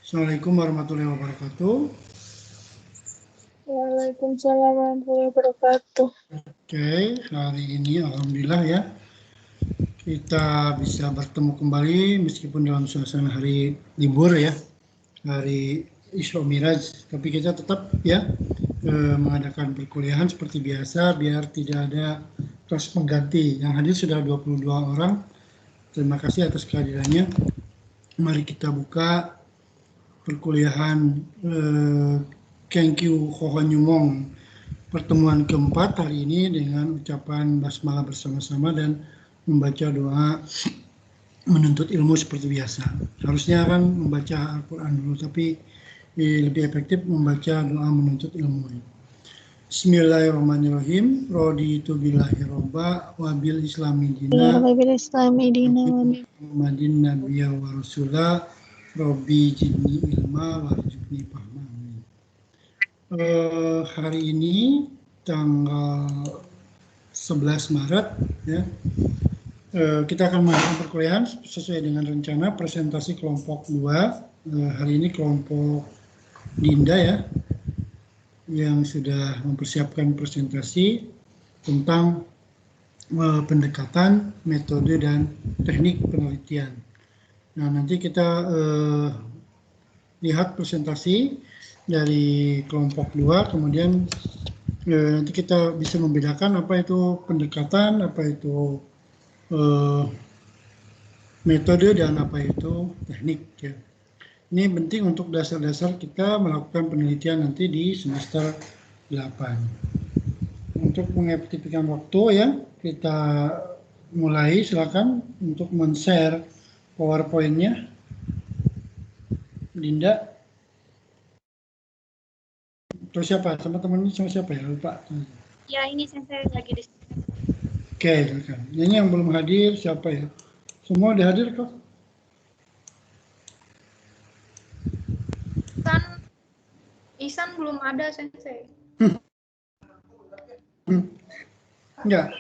Assalamualaikum warahmatullahi wabarakatuh. Waalaikumsalam warahmatullahi wabarakatuh. Oke, hari ini alhamdulillah ya kita bisa bertemu kembali meskipun dalam suasana hari libur ya, hari Isra Miraj, tapi kita tetap ya mengadakan perkuliahan seperti biasa biar tidak ada kelas pengganti. Yang hadir sudah 22 orang. Terima kasih atas kehadirannya. Mari kita buka perkuliahan Kenkyu Hohonyumong pertemuan keempat hari ini dengan ucapan basmalah bersama-sama dan membaca doa menuntut ilmu seperti biasa. Harusnya kan membaca Al-Quran dulu, tapi lebih efektif membaca doa menuntut ilmu. Bismillahirrahmanirrahim. Raditu billahi robba wa bil islami dina Muhammadin nabiyya wa rasulah Rabbi jidni ilma warzuqni fahma. Hari ini tanggal 11 Maret ya, kita akan melakukan perkuliahan sesuai dengan rencana presentasi kelompok 2. Hari ini kelompok Dinda ya yang sudah mempersiapkan presentasi tentang pendekatan, metode dan teknik penelitian. Nah, nanti kita lihat presentasi dari kelompok 2, kemudian nanti kita bisa membedakan apa itu pendekatan, apa itu metode, dan apa itu teknik. Ya. Ini penting untuk dasar-dasar kita melakukan penelitian nanti di semester 8. Untuk mengefektifkan waktu ya, kita mulai. Silakan untuk men-share PowerPoint-nya. Dinda. Atau siapa? Teman-teman ini sama siapa ya? Lupa. Ya, ini saya lagi di sini. Oke, silakan. Ini yang belum hadir siapa ya? Semua udah hadir kok? Isan belum ada, Sensei. Enggak.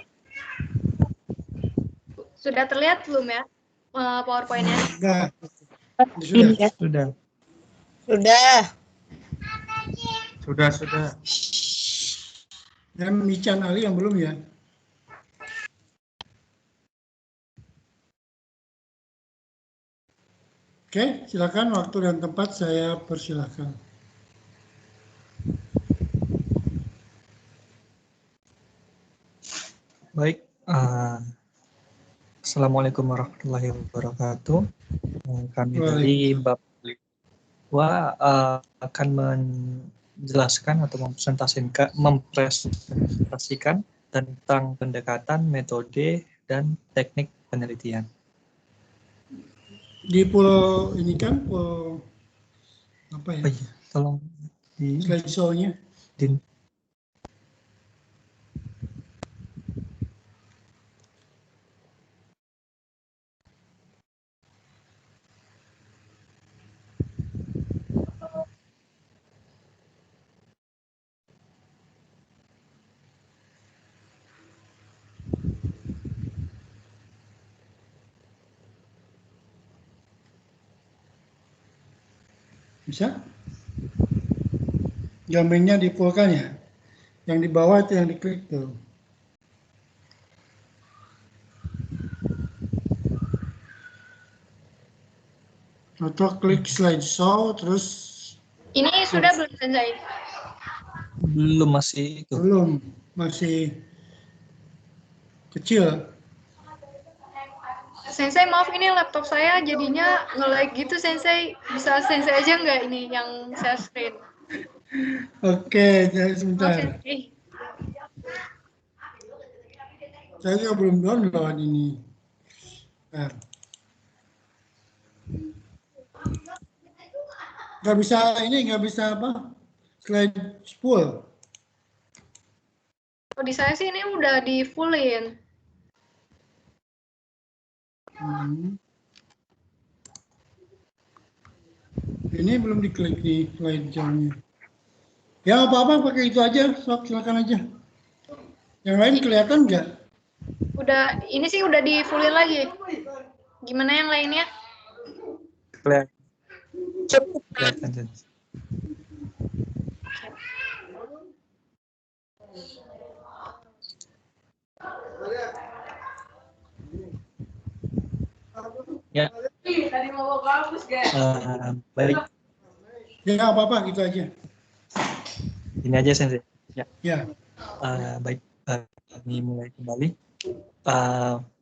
Sudah terlihat belum ya PowerPoint-nya? Sudah. Sudah. Dan Mican Ali yang belum ya? Oke, silakan, waktu dan tempat saya persilakan. Baik, Assalamualaikum warahmatullahi wabarakatuh. Kami dari Bab 2 akan menjelaskan atau mempresentasikan tentang pendekatan, metode, dan teknik penelitian. Di pool ini kan, pool apa ya? Tolong di slideshow-nya. Bisa? Gambarnya dipulkan ya? Yang di bawah itu yang diklik tuh. Atau klik slideshow terus. Ini sudah belum, Sensei? Belum, masih itu. Belum, masih kecil. Sensei, maaf, ini laptop saya jadinya nge-lag gitu, Sensei. Bisa Sensei aja nggak ini yang share screen? Oke, sebentar. Maaf, Sensei. Saya juga belum download ini. Nah. Nggak bisa apa? Slide full. Oh, di saya sih ini udah di fullin. Ini belum diklik di slide jauhnya. Ya apa-apa pakai itu aja, sok silakan aja. Yang lain kelihatan nggak? Udah, ini sih udah di fullin lagi. Gimana yang lainnya? Kelihatan, Sensei. Ya. Baik, Ya nggak apa-apa gitu aja. ini aja Sensei. Ya. Ya. Baik, kami mulai kembali.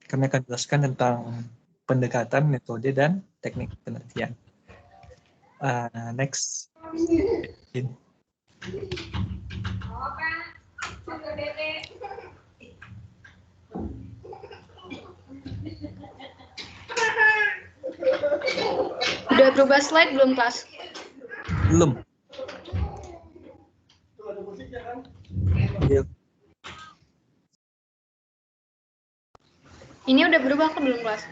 Kami akan jelaskan tentang pendekatan, metode, dan teknik penelitian. Next. Udah berubah slide belum, kelas? Belum. Ya, Ini udah berubah ke belum, kelas?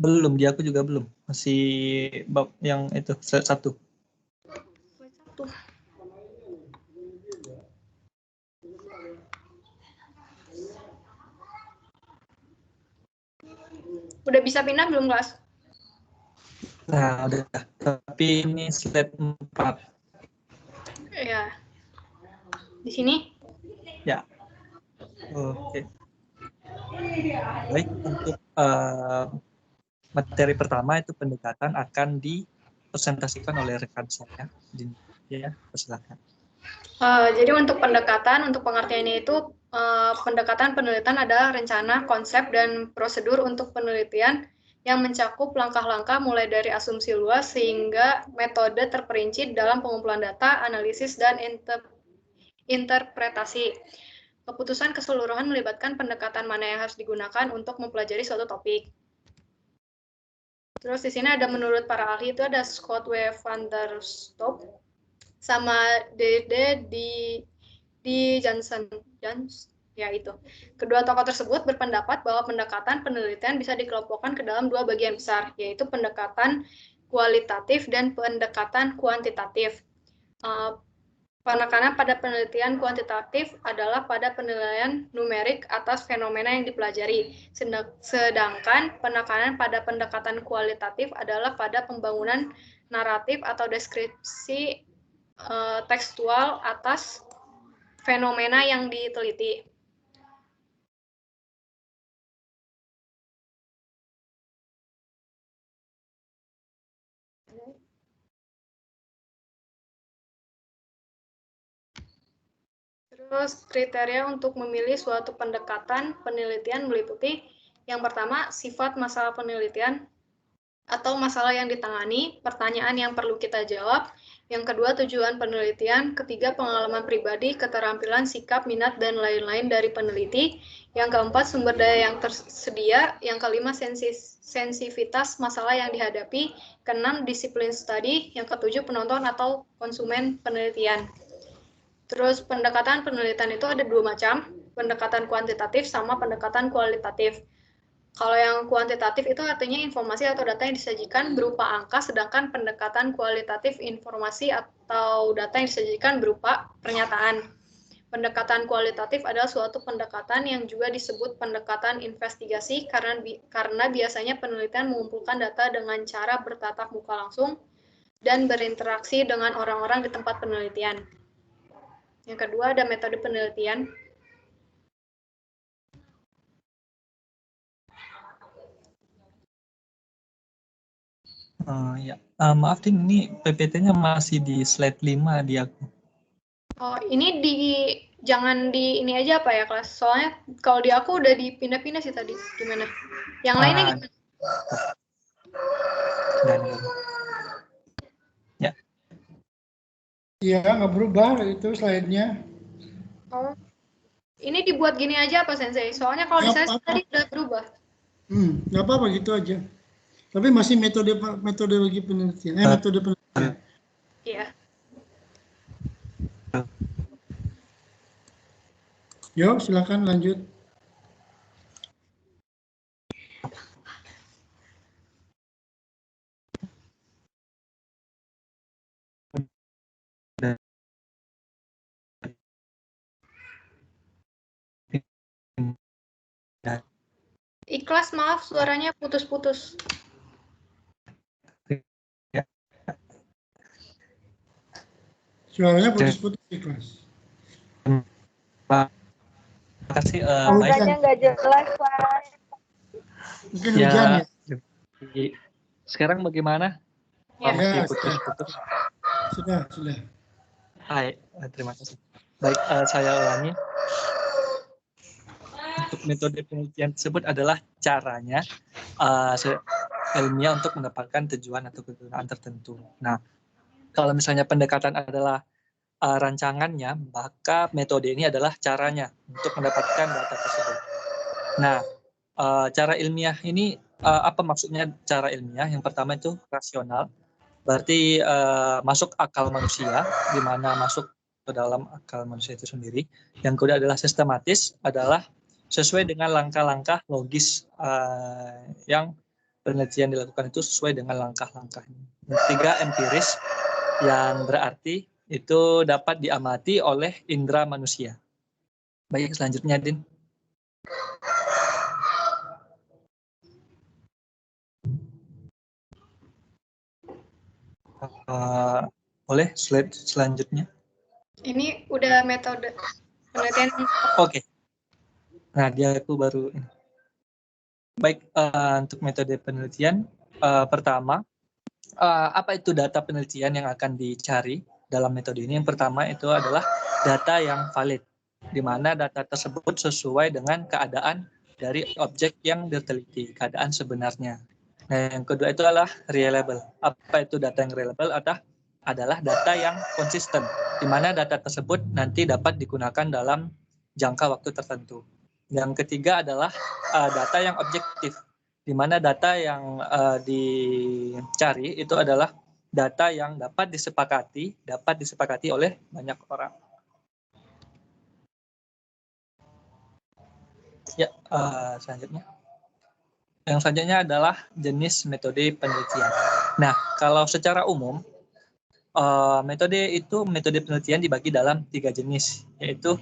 belum, di aku juga belum. Masih bab yang itu, slide 1. Slide 1. Udah bisa pindah belum, kelas? Nah, udah. Tapi ini slide 4. Ya. Di sini? Ya. Oke. Baik, untuk materi pertama itu pendekatan akan dipresentasikan oleh rekan saya. Ya, silakan. Jadi untuk pendekatan, untuk pengertiannya itu pendekatan penelitian adalah rencana, konsep, dan prosedur untuk penelitian yang mencakup langkah-langkah mulai dari asumsi luas sehingga metode terperinci dalam pengumpulan data, analisis, dan interpretasi. Keputusan keseluruhan melibatkan pendekatan mana yang harus digunakan untuk mempelajari suatu topik. Terus di sini ada menurut para ahli itu ada Scott W. van der Stoep sama Dede di Johnson, ya itu. Kedua tokoh tersebut berpendapat bahwa pendekatan penelitian bisa dikelompokkan ke dalam dua bagian besar, yaitu pendekatan kualitatif dan pendekatan kuantitatif. Penekanan pada penelitian kuantitatif adalah pada penilaian numerik atas fenomena yang dipelajari, sedangkan penekanan pada pendekatan kualitatif adalah pada pembangunan naratif atau deskripsi tekstual atas fenomena yang diteliti. Terus kriteria untuk memilih suatu pendekatan penelitian meliputi yang pertama, sifat masalah penelitian atau masalah yang ditangani, pertanyaan yang perlu kita jawab, yang kedua tujuan penelitian, ketiga pengalaman pribadi, keterampilan, sikap, minat, dan lain-lain dari peneliti, yang keempat sumber daya yang tersedia, yang kelima sensitivitas masalah yang dihadapi, keenam disiplin studi, yang ketujuh penonton atau konsumen penelitian. Terus pendekatan penelitian itu ada dua macam, pendekatan kuantitatif sama pendekatan kualitatif. Kalau yang kuantitatif itu artinya informasi atau data yang disajikan berupa angka, sedangkan pendekatan kualitatif informasi atau data yang disajikan berupa pernyataan. Pendekatan kualitatif adalah suatu pendekatan yang juga disebut pendekatan investigasi karena biasanya penelitian mengumpulkan data dengan cara bertatap muka langsung dan berinteraksi dengan orang-orang di tempat penelitian. Yang kedua ada metode penelitian. Ya. Maaf, ini PPT-nya masih di slide 5 di aku. Oh, ini jangan di ini aja apa ya, kelas? Soalnya kalau di aku udah dipindah-pindah sih tadi. Gimana? Yang lainnya gimana? Ya. Iya, nggak berubah itu slide-nya. Oh. Ini dibuat gini aja apa, Sensei? Soalnya kalau di saya tadi udah berubah. Nggak apa-apa gitu aja. Tapi masih metodologi penelitian. Metode penelitian. Iya. Yuk, silakan lanjut. Ikhlas, maaf suaranya putus-putus. Suaranya putus-putus di kelas. Makasih. Baik. Suaranya nggak jelas, Pak. Mungkin hujan ya? Sekarang bagaimana? Ya. Masih putus-putus. Sudah. Hai, terima kasih. Baik, saya ulangi. Untuk metode penelitian tersebut adalah caranya ilmiah untuk mendapatkan tujuan atau kegunaan tertentu. Nah, kalau misalnya pendekatan adalah rancangannya, maka metode ini adalah caranya untuk mendapatkan data tersebut. Nah, cara ilmiah ini apa maksudnya cara ilmiah? Yang pertama itu rasional, berarti masuk akal manusia, di mana masuk ke dalam akal manusia itu sendiri. Yang kedua adalah sistematis, adalah sesuai dengan langkah-langkah logis yang penelitian dilakukan itu sesuai dengan langkah-langkahnya. Yang ketiga empiris, yang berarti itu dapat diamati oleh indera manusia. Baik, selanjutnya Din. Boleh slide selanjutnya. Ini udah metode penelitian. Oke. Nah, dia aku baru ini. Baik, untuk metode penelitian pertama, apa itu data penelitian yang akan dicari dalam metode ini? Yang pertama itu adalah data yang valid, di mana data tersebut sesuai dengan keadaan dari objek yang diteliti, keadaan sebenarnya. Nah, yang kedua itu adalah reliable. Apa itu data yang reliable? Adalah data yang konsisten, di mana data tersebut nanti dapat digunakan dalam jangka waktu tertentu. Yang ketiga adalah data yang objektif, di mana data yang dicari itu adalah data yang dapat disepakati oleh banyak orang. Ya, selanjutnya. Yang selanjutnya adalah jenis metode penelitian. Nah, kalau secara umum, metode penelitian dibagi dalam 3 jenis, yaitu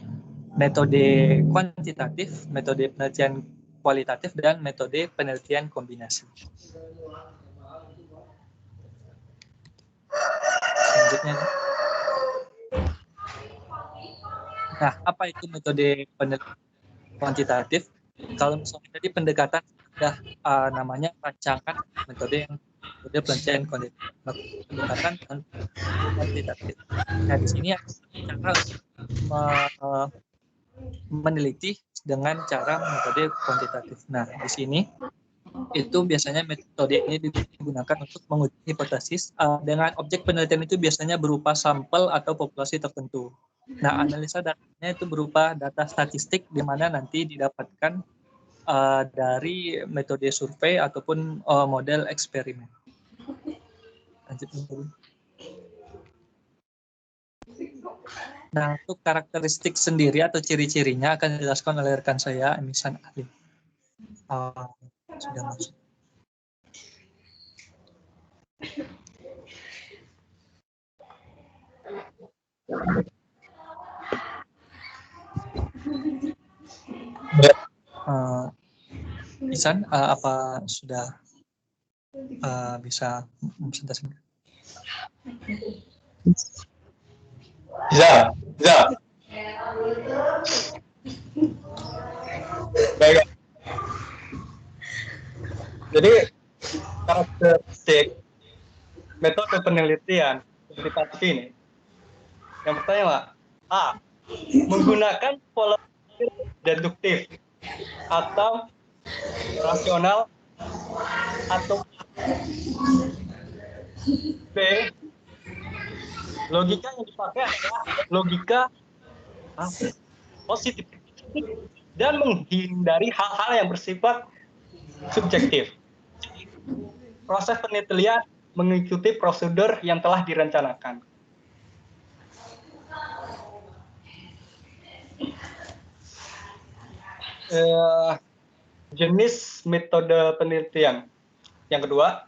metode kuantitatif, metode penelitian kualitatif, dan metode penelitian kombinasi. Selanjutnya. Nah, apa itu metode penelitian kuantitatif? Kalau misalnya tadi pendekatan sudah namanya rancangan metode penelitian pendekatan kuantitatif. Nah, di sini cara meneliti dengan cara metode kuantitatif. Nah, di sini itu biasanya metode ini digunakan untuk menguji hipotesis dengan objek penelitian itu biasanya berupa sampel atau populasi tertentu. Nah, analisa datanya itu berupa data statistik di mana nanti didapatkan dari metode survei ataupun model eksperimen. Lanjut. Nah, untuk karakteristik sendiri atau ciri-cirinya akan dijelaskan oleh rekan saya, Emisan Ali. Sudah masuk. Isan, apa sudah bisa presentasikan? Bisa. Baik. Jadi karakteristik metode penelitian kuantitatif ini, yang pertama, A, menggunakan pola deduktif atau rasional, atau B, logika yang dipakai adalah logika positif dan menghindari hal-hal yang bersifat subjektif. Proses penelitian mengikuti prosedur yang telah direncanakan. Jenis metode penelitian. Yang kedua,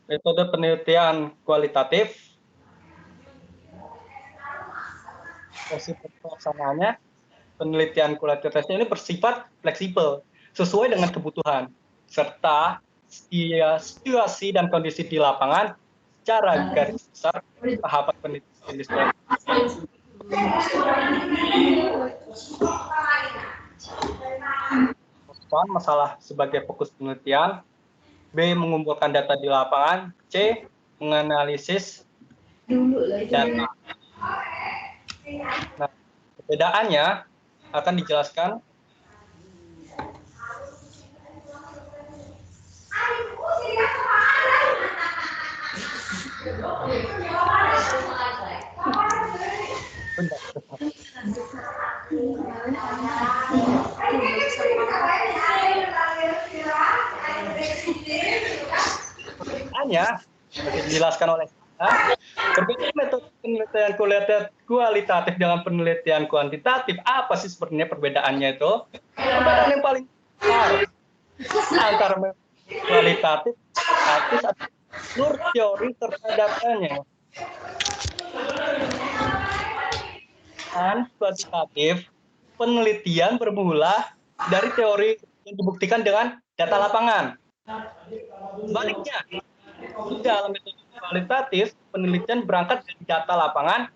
metode penelitian kualitatif. Prinsip pelaksanaannya, penelitian kualitatif ini bersifat fleksibel, sesuai dengan kebutuhan, serta situasi dan kondisi di lapangan secara garis besar tahapan penelitian di sekolah. Masalah sebagai fokus penelitian, B. mengumpulkan data di lapangan, C. menganalisis data. Nah, perbedaannya akan dijelaskan seperti dijelaskan oleh saya, berbeda metode penelitian kualitatif dengan penelitian kuantitatif. Apa sih sebenarnya perbedaannya itu? Perbedaan yang paling besar antara kualitatif adalah seluruh teori serta datanya. Dan kuantitatif, penelitian bermula dari teori yang dibuktikan dengan data lapangan. Sebaliknya, dalam metode kualitatif, penelitian berangkat dari data lapangan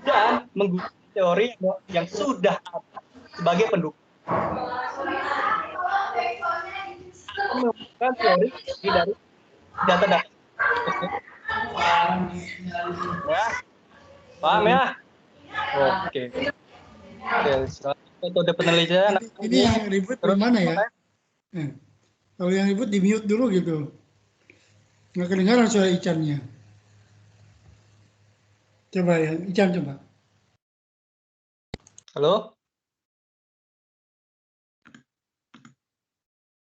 dan menggunakan teori yang sudah ada sebagai pendukung. Menggunakan teori dari data-data. Ya, paham ya? Oke. Metode penelitian. Ini yang ribut di mana ya? Kalau yang ribut di mute dulu gitu. Nggak kedengaran suara Icannya. Coba ya, Ican coba. Halo?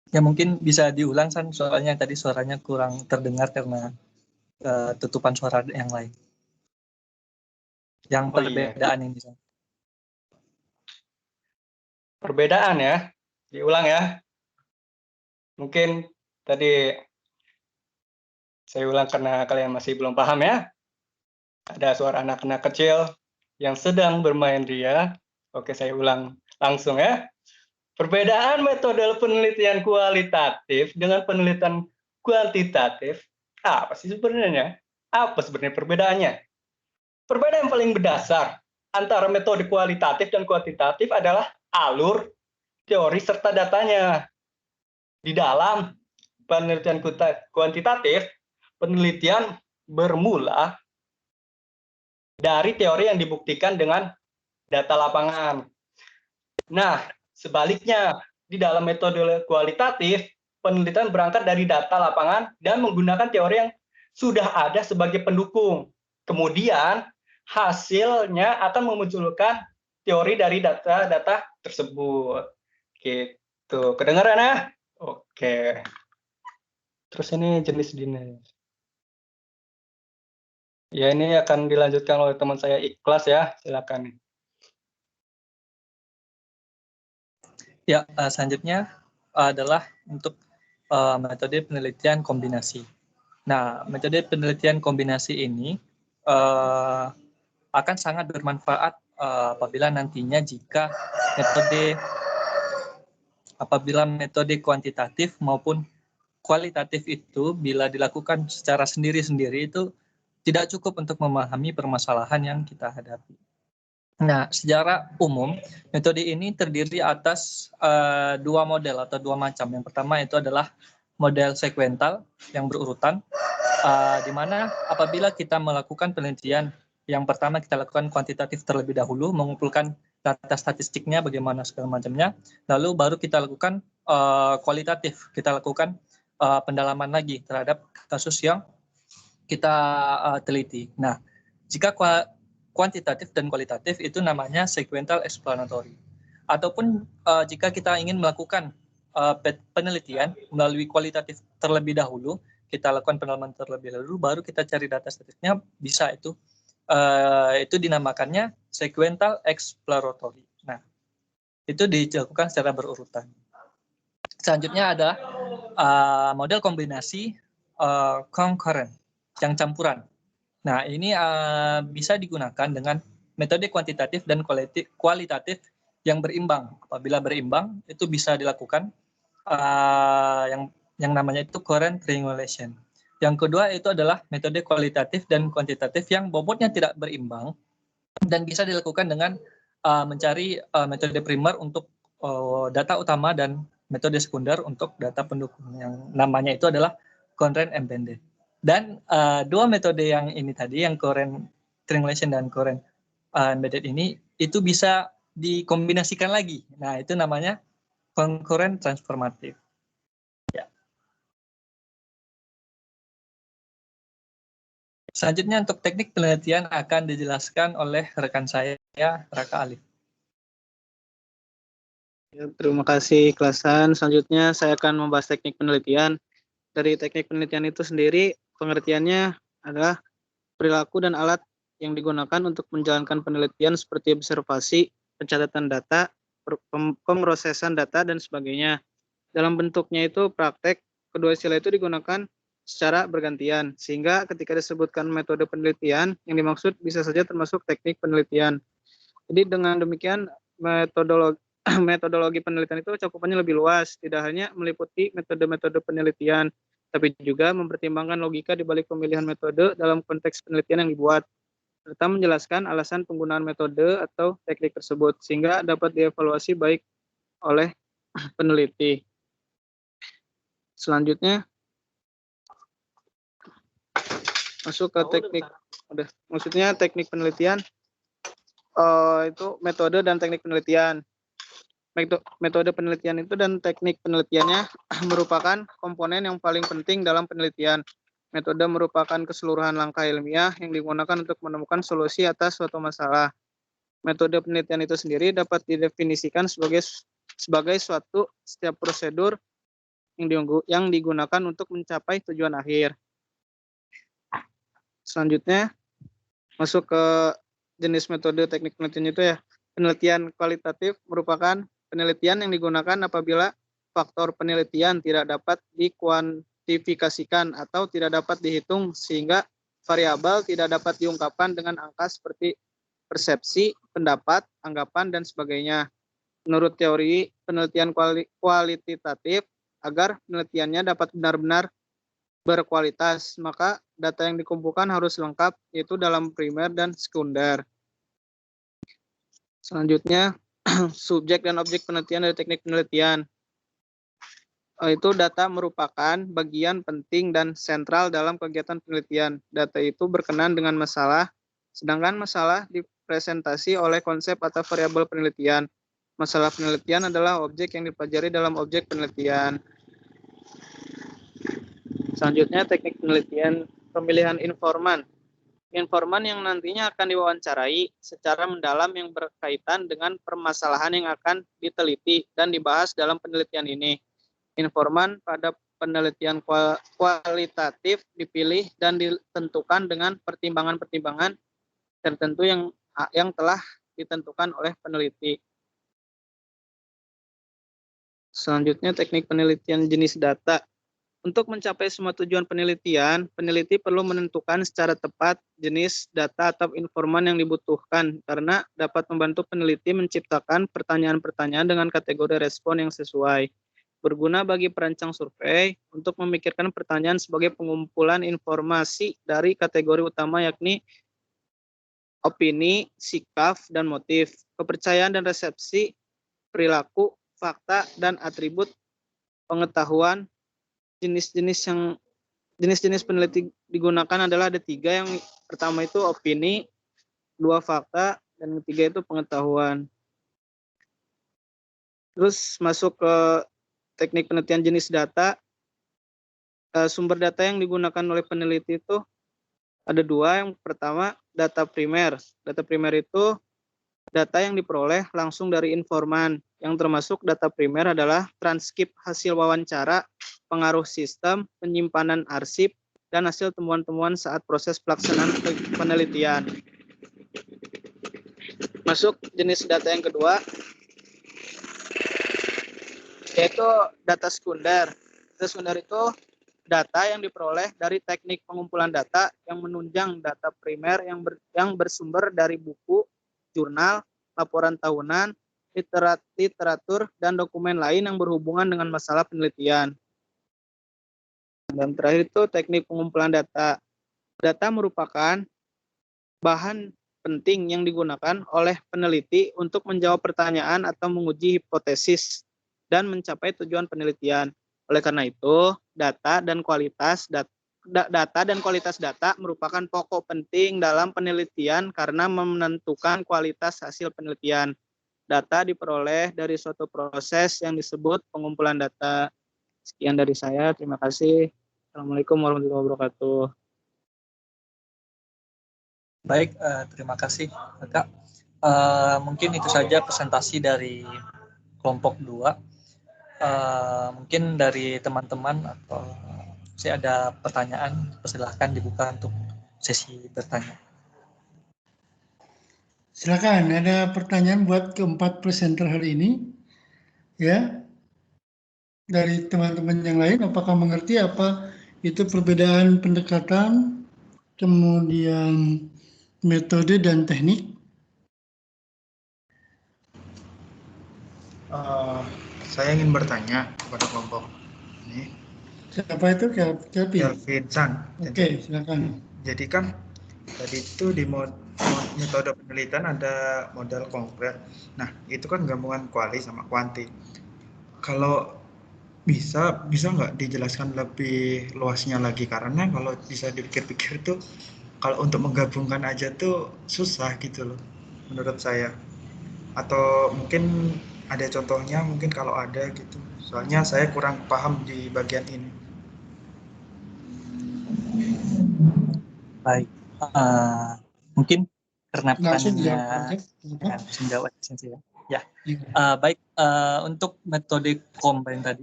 Ya mungkin bisa diulang San, soalnya tadi suaranya kurang terdengar karena tutupan suara yang lain. Yang perbedaan ini San. Perbedaan ya, diulang ya. Mungkin tadi saya ulang karena kalian masih belum paham ya. Ada suara anak-anak kecil yang sedang bermain ria. Oke, saya ulang langsung ya. Perbedaan metode penelitian kualitatif dengan penelitian kuantitatif, apa sih sebenarnya? Apa sebenarnya perbedaannya? Perbedaan yang paling mendasar antara metode kualitatif dan kuantitatif adalah alur, teori, serta datanya. Di dalam penelitian kuantitatif, penelitian bermula dari teori yang dibuktikan dengan data lapangan. Nah, sebaliknya, di dalam metode kualitatif, penelitian berangkat dari data lapangan dan menggunakan teori yang sudah ada sebagai pendukung. Kemudian, hasilnya akan memunculkan teori dari data-data tersebut. Gitu. Kedengaran ya? Oke. Terus ini jenis-jenis. Ya, ini akan dilanjutkan oleh teman saya Ikhlas ya. Silakan. Ya, selanjutnya adalah untuk metode penelitian kombinasi. Nah, metode penelitian kombinasi ini akan sangat bermanfaat apabila nantinya jika metode kuantitatif maupun kualitatif itu bila dilakukan secara sendiri-sendiri itu tidak cukup untuk memahami permasalahan yang kita hadapi. Nah, secara umum, metode ini terdiri atas dua model atau dua macam. Yang pertama itu adalah model sekuental yang berurutan, di mana apabila kita melakukan penelitian, yang pertama kita lakukan kuantitatif terlebih dahulu, mengumpulkan data statistiknya, bagaimana segala macamnya, lalu baru kita lakukan kualitatif, kita lakukan pendalaman lagi terhadap kasus yang kita teliti. Nah, jika kuantitatif dan kualitatif itu namanya sequential explanatory. Ataupun jika kita ingin melakukan penelitian melalui kualitatif terlebih dahulu, kita lakukan pendalaman terlebih dahulu, baru kita cari data statistiknya, bisa itu dinamakannya sequential exploratory. Nah, itu dilakukan secara berurutan. Selanjutnya ada model kombinasi concurrent, yang campuran. Nah, ini bisa digunakan dengan metode kuantitatif dan kualitatif yang berimbang. Apabila berimbang, itu bisa dilakukan yang namanya itu current triangulation. Yang kedua itu adalah metode kualitatif dan kuantitatif yang bobotnya tidak berimbang dan bisa dilakukan dengan mencari metode primer untuk data utama dan metode sekunder untuk data pendukung yang namanya itu adalah Coherent Embedded. Dan dua metode yang ini tadi, yang Coherent Triangulation dan Coherent Embedded ini, itu bisa dikombinasikan lagi. Nah, itu namanya concurrent transformative. Ya. Selanjutnya untuk teknik penelitian akan dijelaskan oleh rekan saya, Raka Alif. Ya, terima kasih Klasan. Selanjutnya saya akan membahas teknik penelitian. Dari teknik penelitian itu sendiri, pengertiannya adalah perilaku dan alat yang digunakan untuk menjalankan penelitian seperti observasi, pencatatan data, pemrosesan data, dan sebagainya. Dalam bentuknya itu praktek, kedua istilah itu digunakan secara bergantian, sehingga ketika disebutkan metode penelitian, yang dimaksud bisa saja termasuk teknik penelitian. Jadi dengan demikian, metodologi penelitian itu cakupannya lebih luas, tidak hanya meliputi metode-metode penelitian, tapi juga mempertimbangkan logika di balik pemilihan metode dalam konteks penelitian yang dibuat, serta menjelaskan alasan penggunaan metode atau teknik tersebut, sehingga dapat dievaluasi baik oleh peneliti. Selanjutnya, masuk ke teknik, maksudnya teknik penelitian, itu metode dan teknik penelitian. Metode penelitian itu dan teknik penelitiannya merupakan komponen yang paling penting dalam penelitian. Metode merupakan keseluruhan langkah ilmiah yang digunakan untuk menemukan solusi atas suatu masalah. Metode penelitian itu sendiri dapat didefinisikan sebagai suatu setiap prosedur yang digunakan untuk mencapai tujuan akhir. Selanjutnya, masuk ke jenis metode teknik penelitian itu ya. Penelitian kualitatif merupakan penelitian yang digunakan apabila faktor penelitian tidak dapat dikuantifikasikan atau tidak dapat dihitung sehingga variabel tidak dapat diungkapkan dengan angka seperti persepsi, pendapat, anggapan, dan sebagainya. Menurut teori penelitian kualitatif, agar penelitiannya dapat benar-benar berkualitas, maka data yang dikumpulkan harus lengkap, yaitu dalam primer dan sekunder. Selanjutnya, subjek dan objek penelitian dari teknik penelitian. Itu data merupakan bagian penting dan sentral dalam kegiatan penelitian. Data itu berkenaan dengan masalah, sedangkan masalah dipresentasi oleh konsep atau variabel penelitian. Masalah penelitian adalah objek yang dipelajari dalam objek penelitian. Selanjutnya, teknik penelitian pemilihan informan. Informan yang nantinya akan diwawancarai secara mendalam yang berkaitan dengan permasalahan yang akan diteliti dan dibahas dalam penelitian ini. Informan pada penelitian kualitatif dipilih dan ditentukan dengan pertimbangan-pertimbangan tertentu yang telah ditentukan oleh peneliti. Selanjutnya, teknik penelitian jenis data. Untuk mencapai semua tujuan penelitian, peneliti perlu menentukan secara tepat jenis data atau informan yang dibutuhkan karena dapat membantu peneliti menciptakan pertanyaan-pertanyaan dengan kategori respon yang sesuai. Berguna bagi perancang survei untuk memikirkan pertanyaan sebagai pengumpulan informasi dari kategori utama yakni opini, sikap, dan motif, kepercayaan dan resepsi, perilaku, fakta, dan atribut pengetahuan. Jenis-jenis peneliti digunakan adalah ada 3. Yang pertama itu opini, 2 fakta, dan ketiga itu pengetahuan. Terus masuk ke teknik penelitian jenis data. Sumber data yang digunakan oleh peneliti itu ada 2. Yang pertama data primer. Data primer itu data yang diperoleh langsung dari informan. Yang termasuk data primer adalah transkrip hasil wawancara, pengaruh sistem, penyimpanan arsip, dan hasil temuan-temuan saat proses pelaksanaan penelitian. Masuk jenis data yang kedua, yaitu data sekunder. Data sekunder itu data yang diperoleh dari teknik pengumpulan data yang menunjang data primer yang bersumber dari buku, jurnal, laporan tahunan, literatur, dan dokumen lain yang berhubungan dengan masalah penelitian. Dan terakhir itu teknik pengumpulan data. Data merupakan bahan penting yang digunakan oleh peneliti untuk menjawab pertanyaan atau menguji hipotesis dan mencapai tujuan penelitian. Oleh karena itu, data dan kualitas data merupakan pokok penting dalam penelitian karena menentukan kualitas hasil penelitian. Data diperoleh dari suatu proses yang disebut pengumpulan data. Sekian dari saya, terima kasih. Assalamualaikum warahmatullahi wabarakatuh. Baik, terima kasih Kak. Mungkin itu saja presentasi dari kelompok 2. Mungkin dari teman-teman atau saya ada pertanyaan, persilahkan dibuka untuk sesi bertanya. Silakan, ada pertanyaan buat keempat presenter hari ini, ya, dari teman-teman yang lain. Apakah mengerti apa itu perbedaan pendekatan, kemudian metode dan teknik? Saya ingin bertanya kepada kelompok ini. Siapa itu? Kelvin? Kelvin San. Oke, silakan. Jadi kan tadi itu di metode penelitian ada model konkret. Nah, itu kan gabungan kuali sama kuanti. Kalau bisa nggak dijelaskan lebih luasnya lagi, karena kalau bisa dipikir-pikir tuh kalau untuk menggabungkan aja tuh susah gitu loh menurut saya. Atau mungkin ada contohnya, mungkin kalau ada gitu. Soalnya saya kurang paham di bagian ini. Baik, mungkin karena Langsung pertanyaannya dijawab. Ya. Baik, untuk metode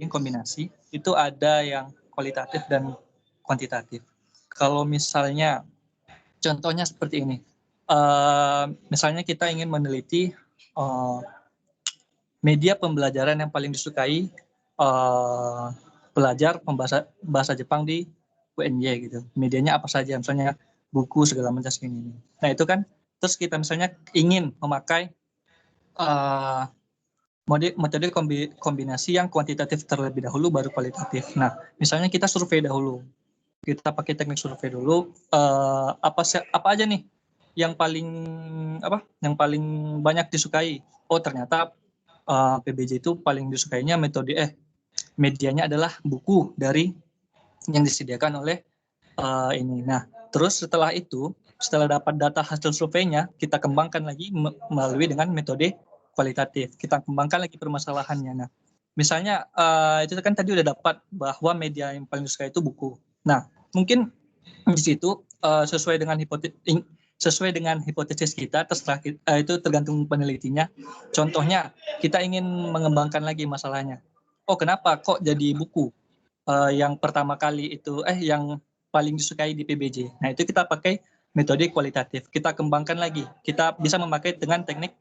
kombinasi itu ada yang kualitatif dan kuantitatif. Kalau misalnya contohnya seperti ini, misalnya kita ingin meneliti media pembelajaran yang paling disukai pelajar bahasa Jepang di UNY gitu. Medianya apa saja, misalnya buku segala macam ini. Nah itu kan, terus kita misalnya ingin memakai metode kombinasi yang kuantitatif terlebih dahulu baru kualitatif. Nah misalnya kita survei dahulu, kita pakai teknik survei dulu, apa aja nih yang paling banyak disukai. Oh ternyata PBJ itu paling disukainya medianya adalah buku dari yang disediakan oleh ini. Nah, terus setelah dapat data hasil surveinya, kita kembangkan lagi melalui dengan metode kualitatif. Kita kembangkan lagi permasalahannya. Nah, misalnya itu kan tadi udah dapat bahwa media yang paling disukai itu buku. Nah, mungkin di situ sesuai dengan hipotesis kita, terserah itu tergantung penelitinya. Contohnya, kita ingin mengembangkan lagi masalahnya. Oh, kenapa kok jadi buku yang pertama kali itu yang paling disukai di PBJ? Nah, itu kita pakai metode kualitatif. Kita kembangkan lagi. Kita bisa memakai dengan teknik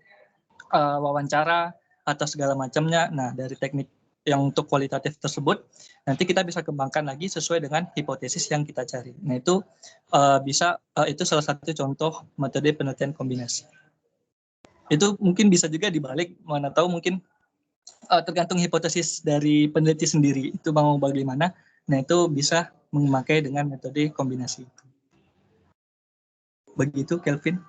wawancara atau segala macamnya. Nah, dari teknik yang untuk kualitatif tersebut, nanti kita bisa kembangkan lagi sesuai dengan hipotesis yang kita cari. Nah, itu itu salah satu contoh metode penelitian kombinasi. Itu mungkin bisa juga dibalik, mana tahu mungkin tergantung hipotesis dari peneliti sendiri itu mau bagaimana. Nah, itu bisa memakai dengan metode kombinasi. Begitu, Kelvin.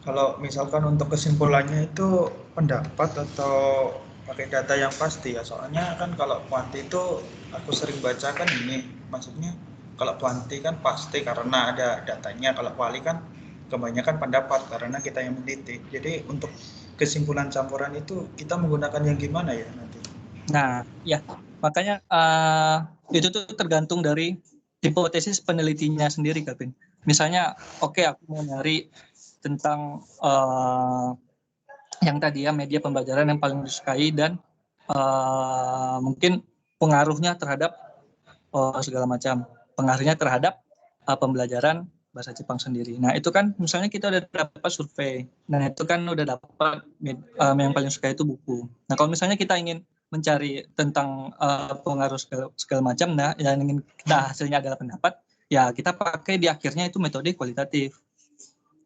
Kalau misalkan untuk kesimpulannya itu pendapat atau pakai data yang pasti ya, soalnya kan kalau kuanti itu aku sering baca kan ini, maksudnya kalau kuanti kan pasti karena ada datanya, kalau kuali kan kebanyakan pendapat karena kita yang meneliti. Jadi untuk kesimpulan campuran itu kita menggunakan yang gimana ya nanti? Nah, ya makanya itu tuh tergantung dari hipotesis penelitinya sendiri, Kelvin. Misalnya, oke, aku mau nyari tentang yang tadi ya, media pembelajaran yang paling disukai dan mungkin pengaruhnya terhadap segala macam, pengaruhnya terhadap pembelajaran bahasa Jepang sendiri. Nah, itu kan misalnya kita udah dapat survei. Nah, itu kan udah dapat yang paling suka itu buku. Nah, kalau misalnya kita ingin mencari tentang pengaruh segala macam, nah yang ingin kita hasilnya adalah pendapat, ya kita pakai di akhirnya itu metode kualitatif.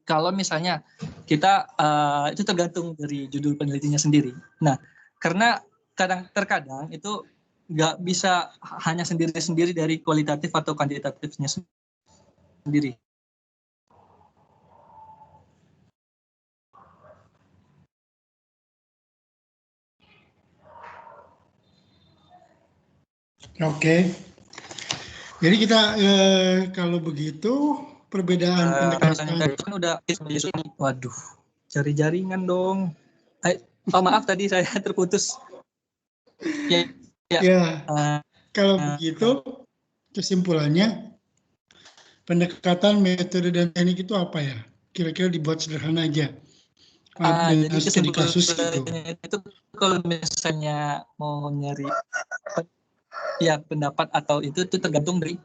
Kalau misalnya kita itu tergantung dari judul penelitiannya sendiri. Nah, karena terkadang itu nggak bisa hanya sendiri-sendiri dari kualitatif atau kuantitatifnya sendiri. Oke. Jadi kita kalau begitu perbedaan pendekatan. Tadi kan udah waduh, cari jaringan dong. Oh maaf tadi saya terputus. Ya. Kalau begitu kesimpulannya pendekatan, metode dan teknik itu apa ya? Kira-kira dibuat sederhana aja. Jadi kesimpulannya itu kalau misalnya mau nyari ya pendapat atau itu tergantung dari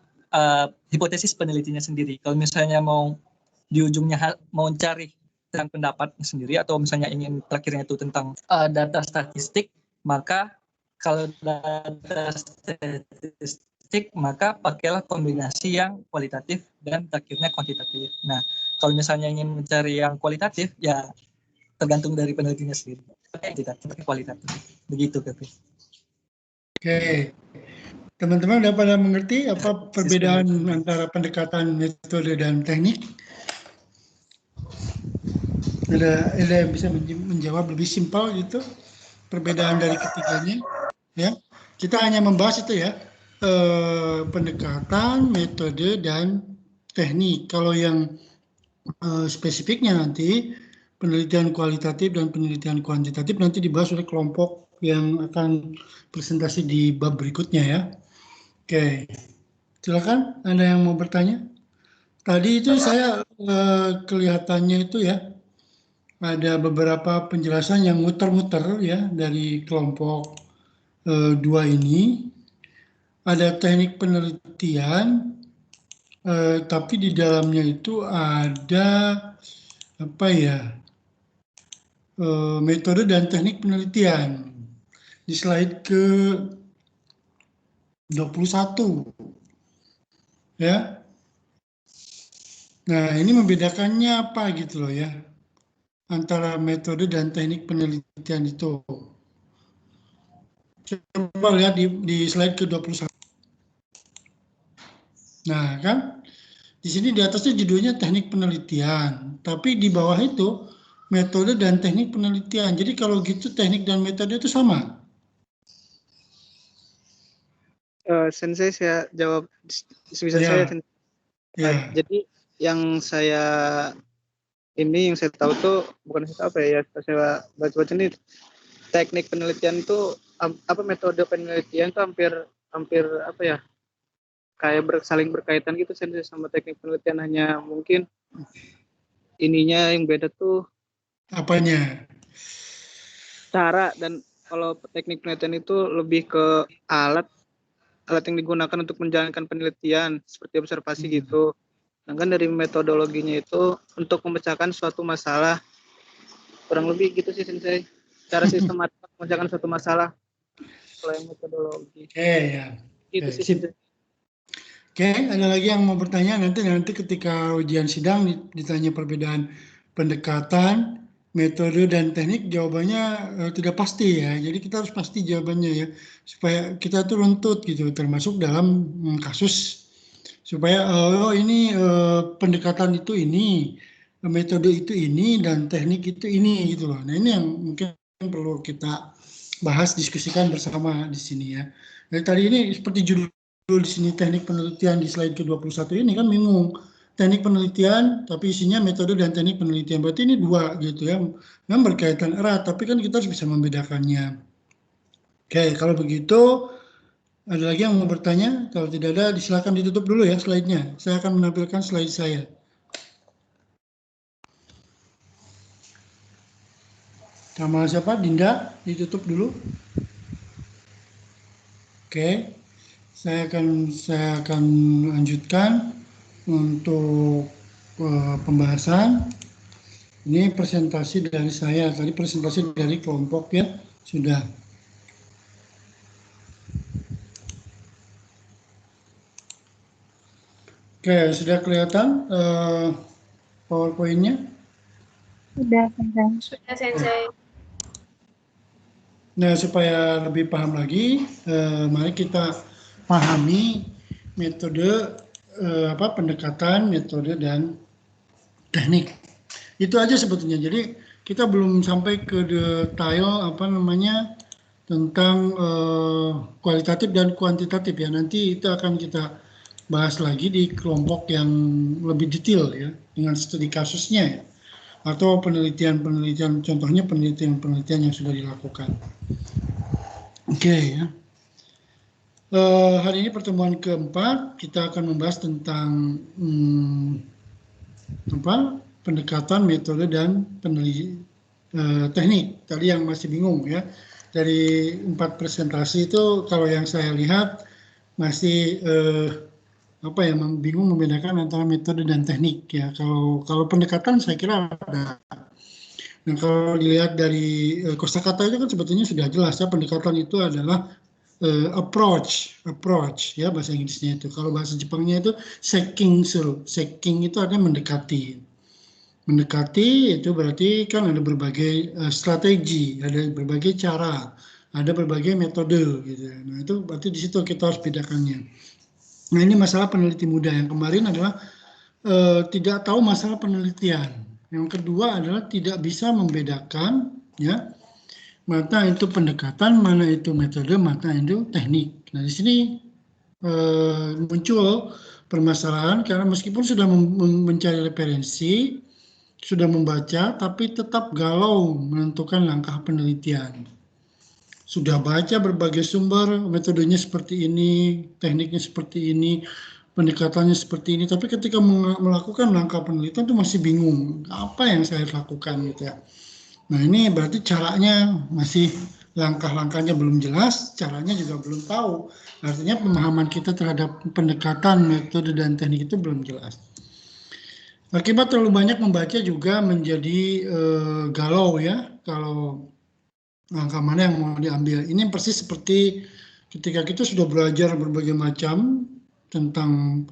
hipotesis penelitinya sendiri. Kalau misalnya mau di ujungnya mau cari tentang pendapatnya sendiri atau misalnya ingin terakhirnya itu tentang data statistik, maka kalau data statistik maka pakailah kombinasi yang kualitatif dan terakhirnya kuantitatif. Nah, kalau misalnya ingin mencari yang kualitatif ya tergantung dari penelitinya sendiri. Kualitatif. Begitu, Kevin. Oke. Teman-teman udah pada mengerti apa perbedaan antara pendekatan, metode, dan teknik? Ada yang bisa menjawab lebih simpel gitu perbedaan dari ketiganya? Ya, kita hanya membahas itu ya pendekatan, metode, dan teknik. Kalau yang spesifiknya nanti penelitian kualitatif dan penelitian kuantitatif nanti dibahas oleh kelompok yang akan presentasi di bab berikutnya ya. Oke, silakan ada yang mau bertanya. Tadi itu saya kelihatannya itu ya ada beberapa penjelasan yang muter-muter ya dari kelompok dua ini. Ada teknik penelitian, tapi di dalamnya itu ada apa ya metode dan teknik penelitian. Di slide ke 21 ya. Nah, ini membedakannya apa gitu loh ya antara metode dan teknik penelitian itu. Coba lihat di slide ke 21. Nah, kan di sini di atasnya judulnya teknik penelitian, tapi di bawah itu metode dan teknik penelitian. Jadi kalau gitu teknik dan metode itu sama. Sensei, saya jawab sebisa Ya. saya. Ya. Jadi yang saya tahu tuh bukan apa ya, saya baca-baca nih teknik penelitian itu apa metode penelitian itu hampir apa ya kayak saling berkaitan gitu Sensei sama teknik penelitian, hanya mungkin ininya yang beda tuh Apanya? cara, dan kalau teknik penelitian itu lebih ke alat yang digunakan untuk menjalankan penelitian seperti observasi gitu. Sedangkan dari metodologinya itu untuk memecahkan suatu masalah. Kurang lebih gitu sih Sensei. Cara sistematis memecahkan suatu masalah. Kalau yang metodologi. Oke ya. Gitu sih Sensei. Oke, ada lagi yang mau bertanya? Nanti ketika ujian sidang ditanya perbedaan pendekatan, metode dan teknik, jawabannya tidak pasti ya. Jadi kita harus pasti jawabannya ya, supaya kita tuh runtut gitu, termasuk dalam kasus, supaya ini pendekatan itu ini, metode itu ini, dan teknik itu ini gitu loh. Nah ini yang mungkin perlu kita bahas, diskusikan bersama di sini ya. Dari tadi ini seperti judul di sini teknik penelitian di slide ke-21 ini kan bingung. Teknik penelitian tapi isinya metode dan teknik penelitian. Berarti ini dua gitu ya. Memang berkaitan erat, tapi kan kita harus bisa membedakannya. Oke, kalau begitu ada lagi yang mau bertanya? Kalau tidak ada, silakan ditutup dulu ya slide-nya. Saya akan menampilkan slide saya. Nama siapa? Dinda, ditutup dulu. Oke. Saya akan lanjutkan untuk pembahasan. Ini presentasi dari saya. Tadi presentasi dari kelompok ya sudah. Oke, sudah kelihatan PowerPoint-nya? Sudah, Sensei. Sudah, Sensei. Nah, supaya lebih paham lagi, mari kita pahami metode pendekatan, metode dan teknik. Itu aja sebetulnya. Jadi kita belum sampai ke detail tentang kualitatif dan kuantitatif ya. Nanti itu akan kita bahas lagi di kelompok yang lebih detail ya, dengan studi kasusnya ya. Atau penelitian-penelitian, contohnya penelitian-penelitian yang sudah dilakukan. Oke ya. Hari ini pertemuan keempat, kita akan membahas tentang pendekatan, metode, dan teknik. Tadi yang masih bingung ya, dari 4 presentasi itu kalau yang saya lihat masih bingung membedakan antara metode dan teknik ya. Kalau pendekatan saya kira ada. Nah, kalau dilihat dari kosakata itu kan sebetulnya sudah jelas ya, pendekatan itu adalah approach ya bahasa Inggrisnya itu. Kalau bahasa Jepangnya itu seeking itu artinya mendekati. Mendekati itu berarti kan ada berbagai strategi, ada berbagai cara, ada berbagai metode gitu. Nah, itu berarti di situ kita harus bedakannya. Nah, ini masalah peneliti muda. Yang kemarin adalah tidak tahu masalah penelitian. Yang kedua adalah tidak bisa membedakan ya, mana itu pendekatan, mana itu metode, mana itu teknik. Nah, di sini muncul permasalahan karena meskipun sudah mencari referensi, sudah membaca, tapi tetap galau menentukan langkah penelitian. Sudah baca berbagai sumber, metodenya seperti ini, tekniknya seperti ini, pendekatannya seperti ini, tapi ketika melakukan langkah penelitian itu masih bingung, apa yang saya lakukan gitu ya. Nah, ini berarti caranya masih, langkah-langkahnya belum jelas, caranya juga belum tahu. Artinya pemahaman kita terhadap pendekatan, metode, dan teknik itu belum jelas. Akibat terlalu banyak membaca juga menjadi galau ya, kalau langkah mana yang mau diambil. Ini persis seperti ketika kita sudah belajar berbagai macam tentang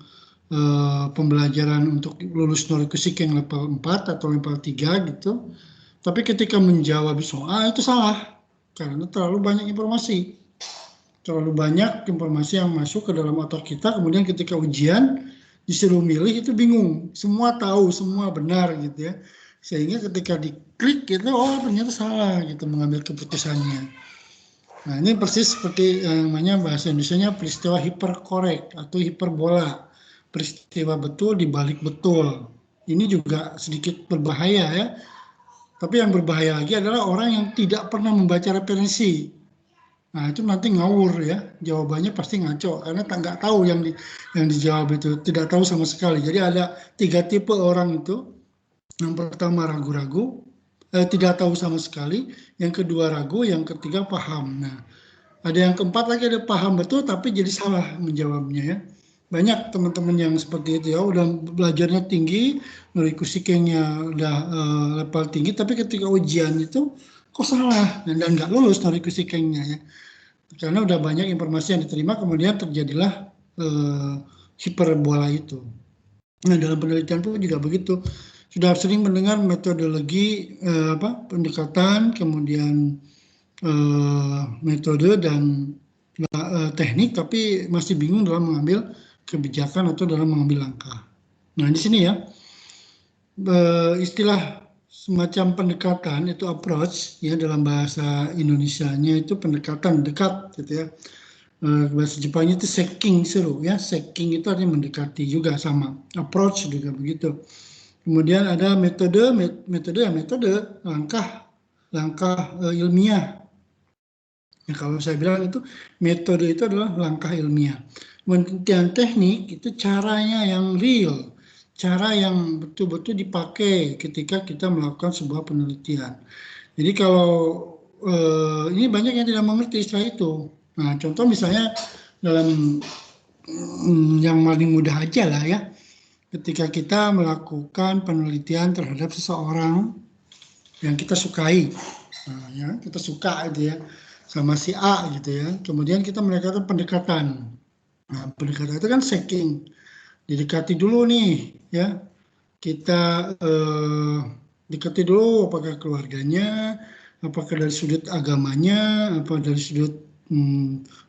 pembelajaran untuk lulus Norikushiki yang level 4 atau level 3 gitu. Tapi ketika menjawab soal itu salah, karena terlalu banyak informasi. Terlalu banyak informasi yang masuk ke dalam otak kita, kemudian ketika ujian disuruh milih itu bingung. Semua tahu, semua benar gitu ya. Sehingga ketika diklik gitu, oh ternyata salah gitu mengambil keputusannya. Nah, ini persis seperti yang namanya bahasa Indonesianya peristiwa hiperkorek atau hiperbola. Peristiwa betul dibalik betul. Ini juga sedikit berbahaya ya. Tapi yang berbahaya lagi adalah orang yang tidak pernah membaca referensi. Nah, itu nanti ngawur ya, jawabannya pasti ngaco karena nggak tahu yang dijawab itu, tidak tahu sama sekali. Jadi ada 3 tipe orang itu. Yang pertama ragu-ragu, tidak tahu sama sekali. Yang kedua ragu, yang ketiga paham. Nah, ada yang keempat lagi, ada paham betul tapi jadi salah menjawabnya ya. Banyak teman-teman yang seperti itu ya, udah belajarnya tinggi, Norikushiki-nya udah level tinggi, tapi ketika ujian itu kok salah dan nggak lulus Norikushiki-nya ya. Karena udah banyak informasi yang diterima, kemudian terjadilah hiperbola itu. Nah, dalam penelitian pun juga begitu. Sudah sering mendengar metodologi pendekatan, kemudian metode dan teknik, tapi masih bingung dalam mengambil kebijakan atau dalam mengambil langkah. Nah, di sini ya, istilah semacam pendekatan itu approach ya, dalam bahasa Indonesianya itu pendekatan, dekat gitu ya. Bahasa Jepangnya itu seeking ya, seeking itu artinya mendekati juga sama, approach juga begitu. Kemudian ada metode, langkah ilmiah. Ya, kalau saya bilang itu metode itu adalah langkah ilmiah. Kemudian teknik itu caranya yang real, cara yang betul-betul dipakai ketika kita melakukan sebuah penelitian. Jadi kalau ini banyak yang tidak mengerti istilah itu. Nah, contoh misalnya dalam yang paling mudah aja lah ya, ketika kita melakukan penelitian terhadap seseorang yang kita sukai, nah, ya, kita suka gitu ya, sama si A gitu ya, kemudian kita melakukan pendekatan. Nah, pendekatan itu kan seeking, didekati dulu nih ya, kita dekati dulu apakah keluarganya, apakah dari sudut agamanya, apa dari sudut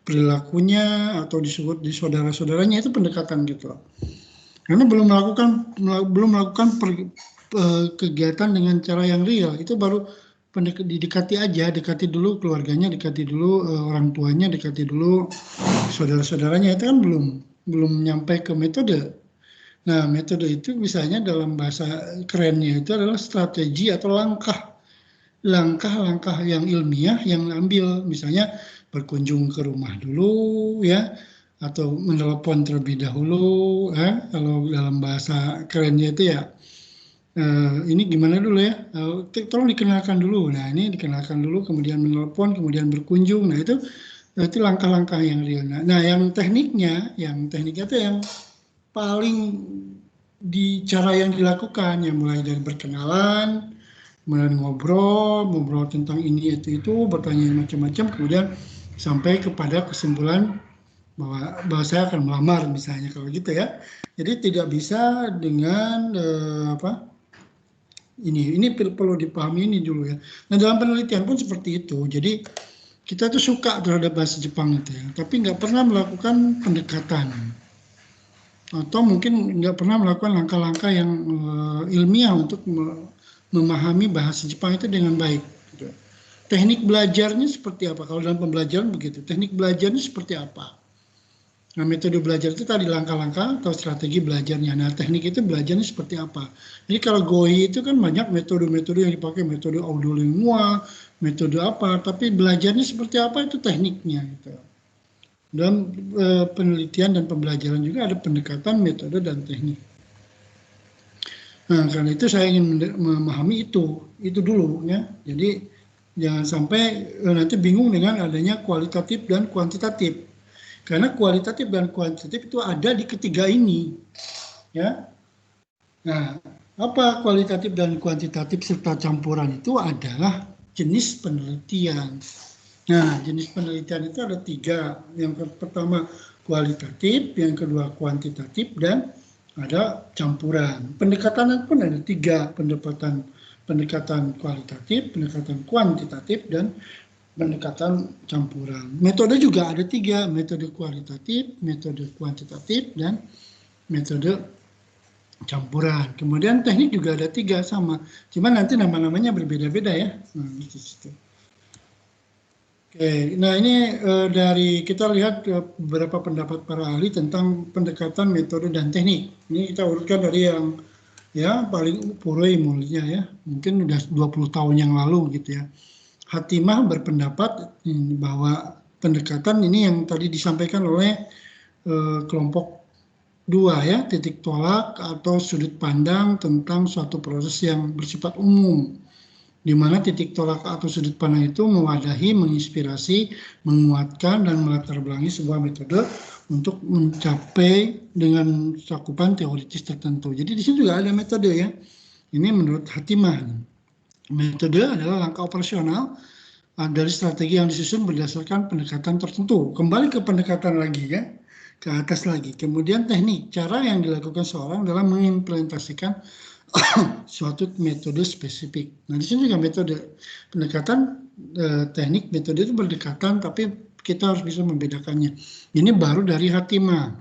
perilakunya, atau disebut di saudara-saudaranya, itu pendekatan gitu. Karena belum melakukan kegiatan dengan cara yang real, itu baru didekati aja, dekati dulu keluarganya, dekati dulu orang tuanya, dekati dulu saudara-saudaranya, itu kan belum nyampe ke metode. Nah, metode itu misalnya dalam bahasa kerennya itu adalah strategi atau langkah-langkah yang ilmiah yang ambil, misalnya berkunjung ke rumah dulu ya, atau menelepon terlebih dahulu ya. Kalau dalam bahasa kerennya itu ya ini gimana dulu ya, tolong dikenalkan dulu. Nah, ini dikenalkan dulu, kemudian menelepon, kemudian berkunjung. Nah, itu langkah-langkah yang real. Nah, yang tekniknya itu yang paling di cara yang dilakukan, yang mulai dari berkenalan, mulai ngobrol tentang ini itu, bertanya macam-macam, kemudian sampai kepada kesimpulan bahwa saya akan melamar misalnya, kalau gitu ya. Jadi tidak bisa dengan ini perlu dipahami ini dulu ya. Nah, dalam penelitian pun seperti itu. Jadi kita tuh suka terhadap bahasa Jepang itu ya, tapi nggak pernah melakukan pendekatan, atau mungkin nggak pernah melakukan langkah-langkah yang ilmiah untuk memahami bahasa Jepang itu dengan baik. Gitu. Teknik belajarnya seperti apa? Kalau dalam pembelajaran begitu. Teknik belajarnya seperti apa? Nah, metode belajar itu tadi langkah-langkah atau strategi belajarnya. Nah, teknik itu belajarnya seperti apa? Jadi kalau GOI itu kan banyak metode-metode yang dipakai, metode audiolingual, metode apa, tapi belajarnya seperti apa itu tekniknya. Gitu. Dalam penelitian dan pembelajaran juga ada pendekatan metode dan teknik. Nah, karena itu saya ingin memahami itu dulu ya. Jadi jangan sampai nanti bingung dengan adanya kualitatif dan kuantitatif. Karena kualitatif dan kuantitatif itu ada di ketiga ini, ya. Nah, apa kualitatif dan kuantitatif serta campuran itu adalah jenis penelitian. Nah, jenis penelitian itu ada 3. Yang pertama kualitatif, yang kedua kuantitatif, dan ada campuran. Pendekatan pun ada 3, pendekatan kualitatif, pendekatan kuantitatif, dan pendekatan campuran. Metode juga ada 3, metode kualitatif, metode kuantitatif, dan metode campuran. Kemudian teknik juga ada 3 sama, cuman nanti nama-namanya berbeda-beda ya. Nah, di situ. Oke, nah ini dari kita lihat beberapa pendapat para ahli tentang pendekatan metode dan teknik. Ini kita urutkan dari yang ya paling puroi mulanya ya, mungkin udah 20 tahun yang lalu gitu ya. Hatimah berpendapat bahwa pendekatan ini yang tadi disampaikan oleh kelompok 2 ya, titik tolak atau sudut pandang tentang suatu proses yang bersifat umum, di mana titik tolak atau sudut pandang itu mewadahi, menginspirasi, menguatkan, dan melatar belakangi sebuah metode untuk mencapai dengan cakupan teoritis tertentu. Jadi di sini juga ada metode ya. Ini menurut Hatimah. Metode adalah langkah operasional dari strategi yang disusun berdasarkan pendekatan tertentu. Kembali ke pendekatan lagi ya, ke atas lagi. Kemudian teknik, cara yang dilakukan seorang dalam mengimplementasikan suatu metode spesifik. Nah, di sini juga metode pendekatan, teknik, metode itu berdekatan, tapi kita harus bisa membedakannya. Ini baru dari Hatimah.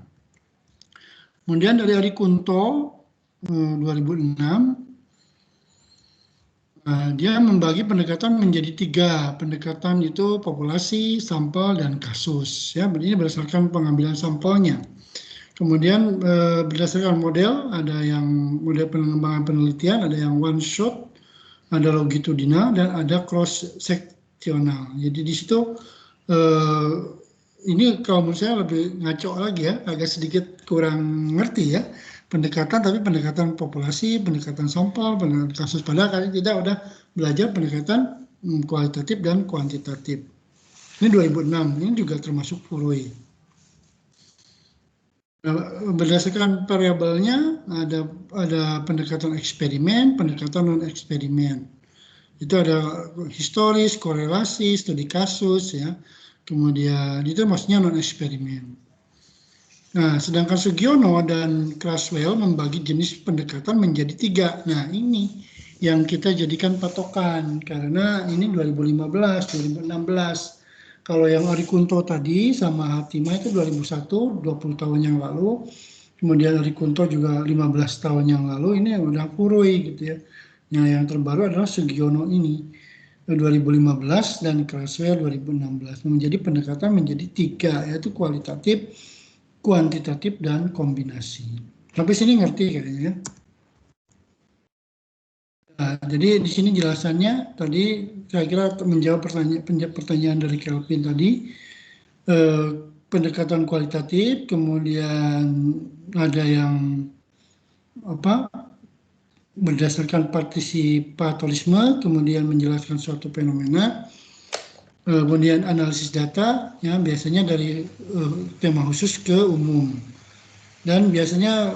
Kemudian dari Ari Kunto 2006. Dia membagi pendekatan menjadi 3. Pendekatan itu populasi, sampel, dan kasus. Ya, ini berdasarkan pengambilan sampelnya. Kemudian berdasarkan model, ada yang model pengembangan penelitian, ada yang one shot, ada longitudinal, dan ada cross seksional. Jadi di situ ini kalau menurut saya lebih ngaco lagi ya, agak sedikit kurang ngerti ya. Pendekatan, tapi pendekatan populasi, pendekatan sampel, pendekatan kasus. Padahal kali kita udah belajar pendekatan kualitatif dan kuantitatif. Ini 2006, ini juga termasuk Furui. Berdasarkan variabelnya ada pendekatan eksperimen, pendekatan non eksperimen. Itu ada historis, korelasi, studi kasus ya. Kemudian itu maksudnya non eksperimen. Nah, sedangkan Sugiono dan Creswell membagi jenis pendekatan menjadi 3. Nah, ini yang kita jadikan patokan karena ini 2015, 2016. Kalau yang Arikunto tadi sama Hatima itu 2001, 20 tahun yang lalu. Kemudian Arikunto juga 15 tahun yang lalu, ini yang udah Puroi gitu ya. Nah, yang terbaru adalah Sugiono ini 2015 dan Creswell 2016. Menjadi pendekatan menjadi 3, yaitu kualitatif, kuantitatif, dan kombinasi. Sampai sini ngerti kayaknya. Nah, jadi di sini jelasannya tadi saya kira menjawab pertanyaan dari Kelvin tadi, pendekatan kualitatif, kemudian ada yang berdasarkan partisipatorisme, kemudian menjelaskan suatu fenomena, kemudian analisis data, ya biasanya dari tema khusus ke umum. Dan biasanya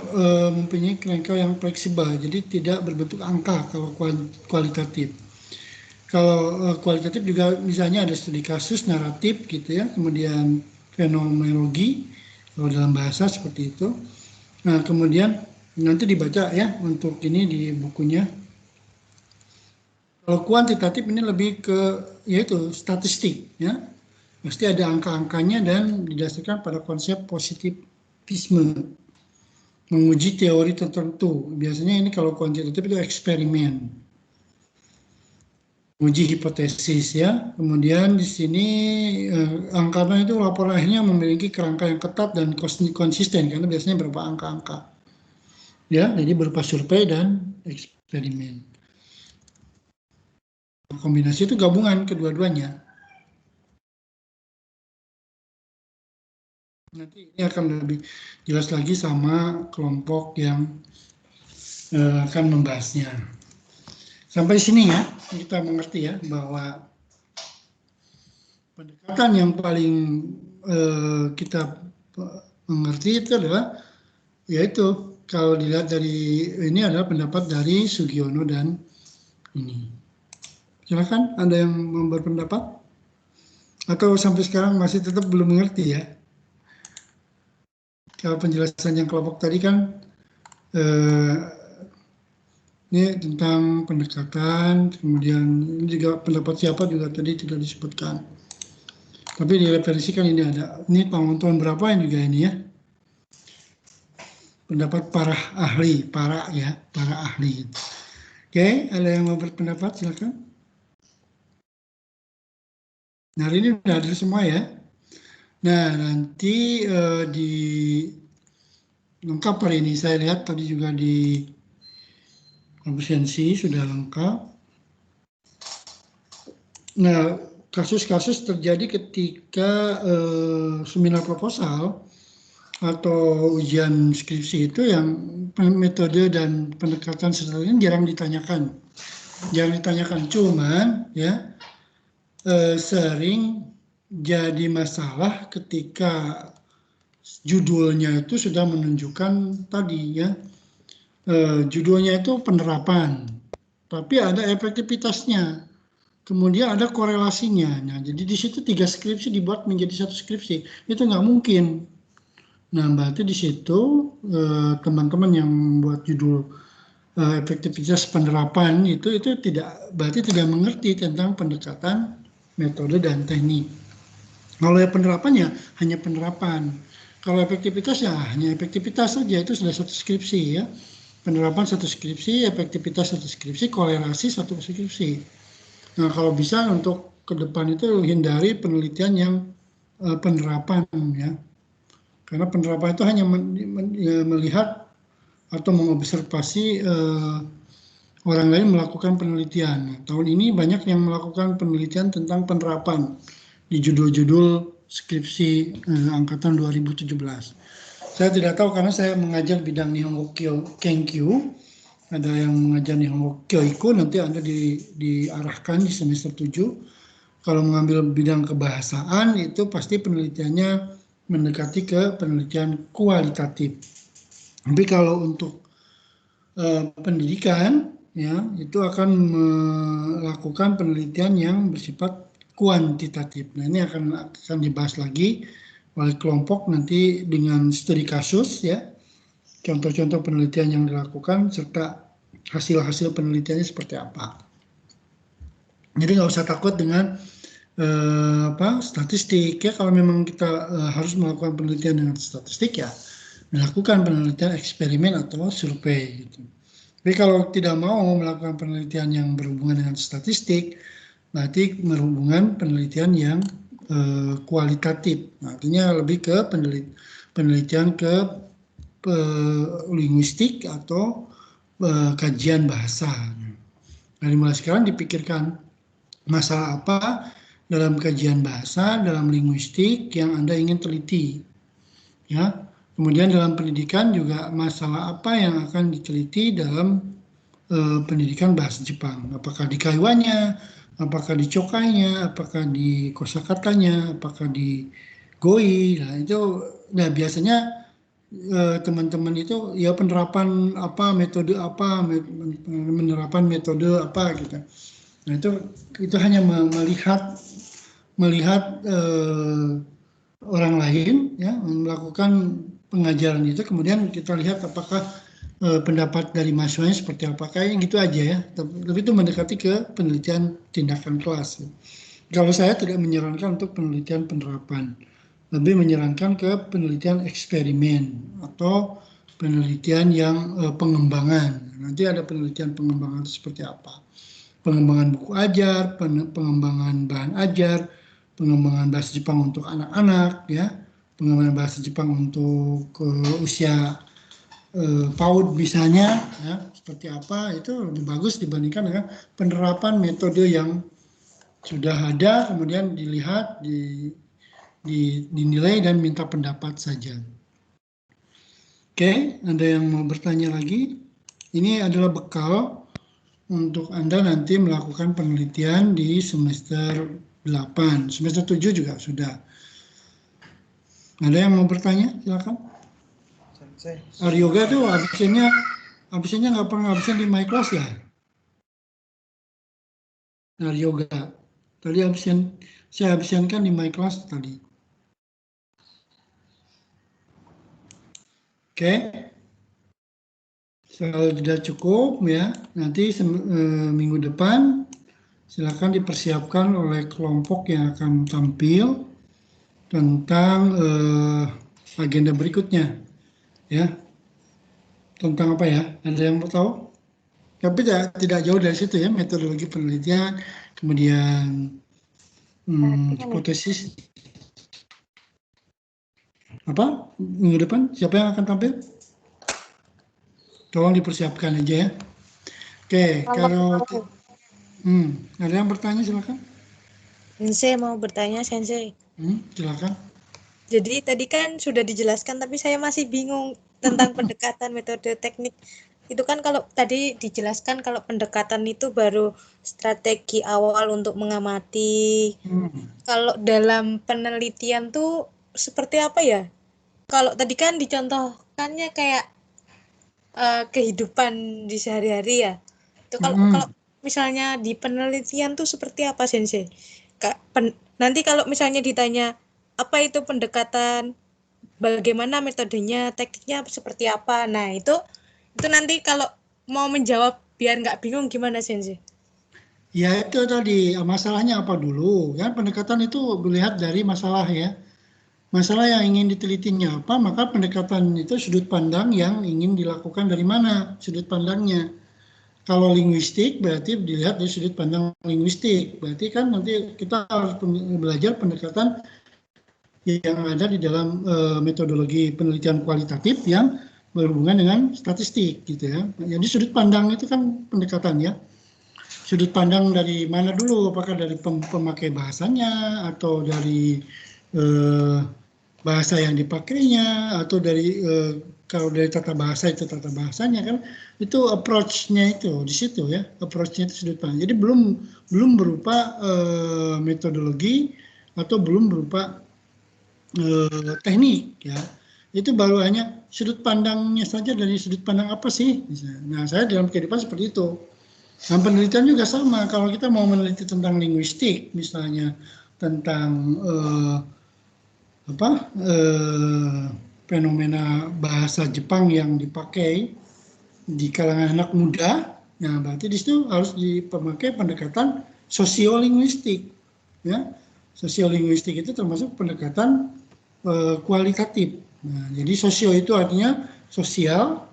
mempunyai kerangka yang fleksibel, jadi tidak berbentuk angka kalau kualitatif. Kalau kualitatif juga misalnya ada studi kasus, naratif gitu ya, kemudian fenomenologi, kalau dalam bahasa seperti itu. Nah kemudian nanti dibaca ya untuk ini di bukunya. Kalau kuantitatif ini lebih ke yaitu statistik ya, pasti ada angka-angkanya dan didasarkan pada konsep positivisme. Menguji teori tertentu. Biasanya ini kalau kuantitatif itu eksperimen. Uji hipotesis ya. Kemudian di sini angkanya itu laporan akhirnya memiliki kerangka yang ketat dan konsisten karena biasanya berupa angka-angka. Ya, jadi berupa survei dan eksperimen. Kombinasi itu gabungan kedua-duanya. Nanti ini akan lebih jelas lagi sama kelompok yang akan membahasnya. Sampai sini ya, kita mengerti ya bahwa pendekatan yang paling kita mengerti itu adalah yaitu kalau dilihat dari ini adalah pendapat dari Sugiono dan ini. Silakan, ada yang mau berpendapat? Atau sampai sekarang masih tetap belum mengerti ya? Kalau penjelasan yang kelompok tadi kan ini tentang pendekatan, kemudian ini juga pendapat siapa juga tadi tidak disebutkan. Tapi direferensikan ini ada, ini tahun berapa yang juga ini ya. Pendapat para ahli, para ahli. Oke, ada yang mau berpendapat silakan. Nah hari ini sudah ada semua ya. Nah nanti di lengkap hari ini saya lihat tadi juga di kompetensi sudah lengkap. Nah kasus-kasus terjadi ketika seminar proposal atau ujian skripsi itu yang metode dan pendekatan seperti ini jarang ditanyakan. Cuman ya sering jadi masalah ketika judulnya itu sudah menunjukkan tadi ya, judulnya itu penerapan, tapi ada efektivitasnya, kemudian ada korelasinya. Nah, jadi di situ 3 skripsi dibuat menjadi 1 skripsi, itu nggak mungkin. Nah, berarti di situ teman-teman yang membuat judul efektivitas penerapan itu berarti tidak mengerti tentang pendekatan, metode, dan teknik. Kalau ya penerapannya hanya penerapan. Kalau efektivitas ya hanya efektivitas saja, itu sudah 1 skripsi ya. Penerapan 1 skripsi, efektivitas 1 skripsi, kolerasi 1 skripsi. Nah kalau bisa untuk ke depan itu hindari penelitian yang penerapan ya. Karena penerapan itu hanya melihat atau mengobservasi orang lain melakukan penelitian. Nah, tahun ini banyak yang melakukan penelitian tentang penerapan di judul-judul skripsi angkatan 2017. Saya tidak tahu karena saya mengajar bidang Nihongo Kenkyu, ada yang mengajar Nihongo Kyoiku, nanti Anda diarahkan di semester 7. Kalau mengambil bidang kebahasaan itu pasti penelitiannya mendekati ke penelitian kualitatif. Tapi kalau untuk pendidikan ya itu akan melakukan penelitian yang bersifat kuantitatif. Nah ini akan dibahas lagi oleh kelompok nanti dengan studi kasus ya, contoh-contoh penelitian yang dilakukan serta hasil-hasil penelitiannya seperti apa. Jadi nggak usah takut dengan statistik ya. Kalau memang kita harus melakukan penelitian dengan statistik ya melakukan penelitian eksperimen atau survei gitu. Tapi kalau tidak mau melakukan penelitian yang berhubungan dengan statistik, berarti berhubungan penelitian yang kualitatif. Nah, artinya lebih ke penelitian ke linguistik atau kajian bahasa. Dari mulai sekarang dipikirkan masalah apa dalam kajian bahasa, dalam linguistik yang Anda ingin teliti. Ya. Kemudian dalam pendidikan juga masalah apa yang akan diteliti dalam pendidikan bahasa Jepang. Apakah di kaiwannya, apakah di cokainya, apakah di kosakatanya, apakah di goi. Nah, itu biasanya teman-teman itu ya penerapan apa, metode apa, penerapan metode apa gitu. Nah, itu hanya melihat orang lain ya melakukan pengajaran itu, kemudian kita lihat apakah pendapat dari mahasiswanya seperti apa, kayak gitu aja ya. Tapi itu mendekati ke penelitian tindakan kelas. Kalau saya tidak menyarankan untuk penelitian penerapan, lebih menyarankan ke penelitian eksperimen atau penelitian yang pengembangan. Nanti ada penelitian pengembangan itu seperti apa. Pengembangan buku ajar, pengembangan bahan ajar, pengembangan bahasa Jepang untuk anak-anak, ya, pengembangan bahasa Jepang untuk usia PAUD misalnya, ya, seperti apa, itu lebih bagus dibandingkan dengan penerapan metode yang sudah ada, kemudian dilihat, dinilai dan minta pendapat saja. Oke, ada yang mau bertanya lagi? Ini adalah bekal untuk Anda nanti melakukan penelitian di semester 8, semester 7 juga sudah. Ada yang mau bertanya? Silakan. Aryoga tuh absennya nggak pernah absen di my class ya? Aryoga tadi absen, saya absenkan di my class tadi. Oke. Kalau tidak cukup ya, nanti minggu depan silakan dipersiapkan oleh kelompok yang akan tampil tentang agenda berikutnya, ya. Tentang apa ya? Ada yang mau tahu? Tapi tidak jauh dari situ ya, metodologi penelitian, kemudian hipotesis. Apa? Minggu depan siapa yang akan tampil? Tolong dipersiapkan aja ya. Oke, kalau ada yang bertanya silakan. Sensei mau bertanya, Sensei. Silakan. Jadi tadi kan sudah dijelaskan, tapi saya masih bingung tentang pendekatan metode teknik. Itu kan kalau tadi dijelaskan kalau pendekatan itu baru strategi awal untuk mengamati. Kalau dalam penelitian tuh seperti apa ya? Kalau tadi kan dicontohkannya kayak kehidupan di sehari-hari ya. Itu kalau misalnya di penelitian tuh seperti apa, Sensei? Nanti kalau misalnya ditanya apa itu pendekatan, bagaimana metodenya, tekniknya seperti apa. Nah, itu nanti kalau mau menjawab biar nggak bingung gimana, Sensei? Ya itu tadi, masalahnya apa dulu. Kan pendekatan itu dilihat dari masalah ya. Masalah yang ingin ditelitinya apa, maka pendekatan itu sudut pandang yang ingin dilakukan dari mana sudut pandangnya. Kalau linguistik berarti dilihat dari sudut pandang linguistik. Berarti kan nanti kita harus belajar pendekatan yang ada di dalam metodologi penelitian kualitatif yang berhubungan dengan statistik gitu ya. Jadi sudut pandang itu kan pendekatan ya. Sudut pandang dari mana dulu? Apakah dari pemakai bahasanya atau dari bahasa yang dipakainya atau dari kalau dari tata bahasa itu tata bahasanya kan itu approach-nya itu di situ ya, approach-nya itu sudut pandang. Jadi belum berupa metodologi atau belum berupa teknik ya. Itu baru hanya sudut pandangnya saja, dari sudut pandang apa sih? Nah, saya dalam kehidupan seperti itu. Nah, penelitian juga sama. Kalau kita mau meneliti tentang linguistik misalnya, tentang fenomena bahasa Jepang yang dipakai di kalangan anak muda Nah, berarti di situ harus dipakai pendekatan sosiolinguistik. Ya, sosiolinguistik itu termasuk pendekatan kualitatif. Nah, jadi sosio itu artinya sosial,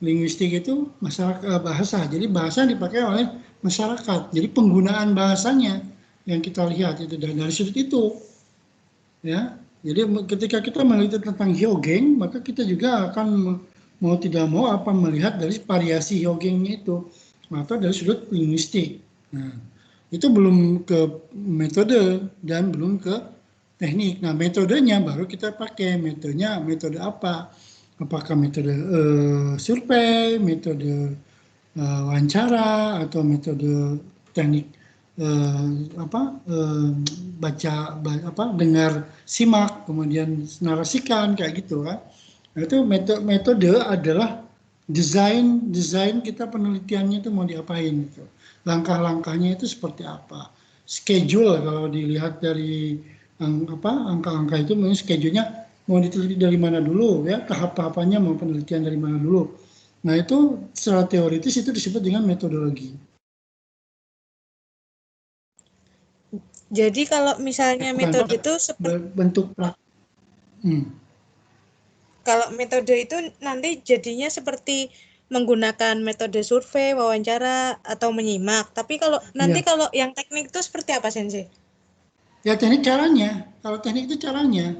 linguistik itu masyarakat bahasa. Jadi bahasa dipakai oleh masyarakat. Jadi penggunaan bahasanya yang kita lihat itu dari sudut itu. Ya, jadi ketika kita meneliti tentang Hyogeng, maka kita juga akan mau tidak mau apa melihat dari variasi Hyogengnya itu, atau dari sudut linguistik. Nah, itu belum ke metode dan belum ke teknik. Nah, metodenya baru kita pakai. Metode apa? Apakah metode survei, metode wawancara, atau metode teknik dengar, simak, kemudian narasikan, kayak gitu kan. Nah, itu metode adalah desain kita penelitiannya itu mau diapain gitu. Langkah-langkahnya itu seperti apa. Schedule kalau dilihat dari angka-angka itu, mungkin schedule-nya mau diteliti dari mana dulu ya, tahap-tahapannya mau penelitian dari mana dulu. Nah, itu secara teoritis itu disebut dengan metodologi. Jadi kalau misalnya metode itu bentuk kalau metode itu nanti jadinya seperti menggunakan metode survei, wawancara, atau menyimak. Tapi kalau nanti kalau yang teknik itu seperti apa, Sensei? Ya, teknik caranya. Kalau teknik itu caranya.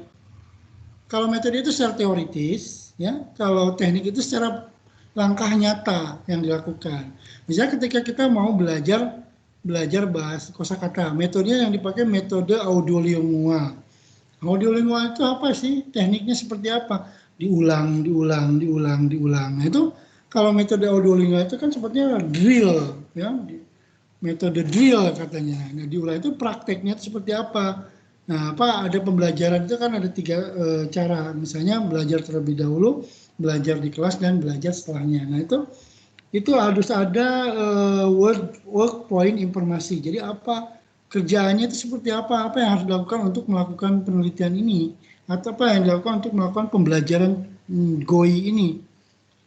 Kalau metode itu secara teoritis, ya. Kalau teknik itu secara langkah nyata yang dilakukan. Misalnya ketika kita mau belajar bahas kosakata, metodenya yang dipakai metode audiolingual. Audiolingual itu apa sih? Tekniknya seperti apa? Diulang. Nah, itu kalau metode audiolingual itu kan sepertinya drill, ya. Metode drill katanya. Nah, diulang itu prakteknya itu seperti apa? Nah, ada pembelajaran itu kan ada 3 cara. Misalnya belajar terlebih dahulu, belajar di kelas, dan belajar setelahnya. Nah, itu harus ada work point informasi. Jadi kerjaannya itu seperti apa yang harus dilakukan untuk melakukan penelitian ini, atau apa yang dilakukan untuk melakukan pembelajaran GOI ini.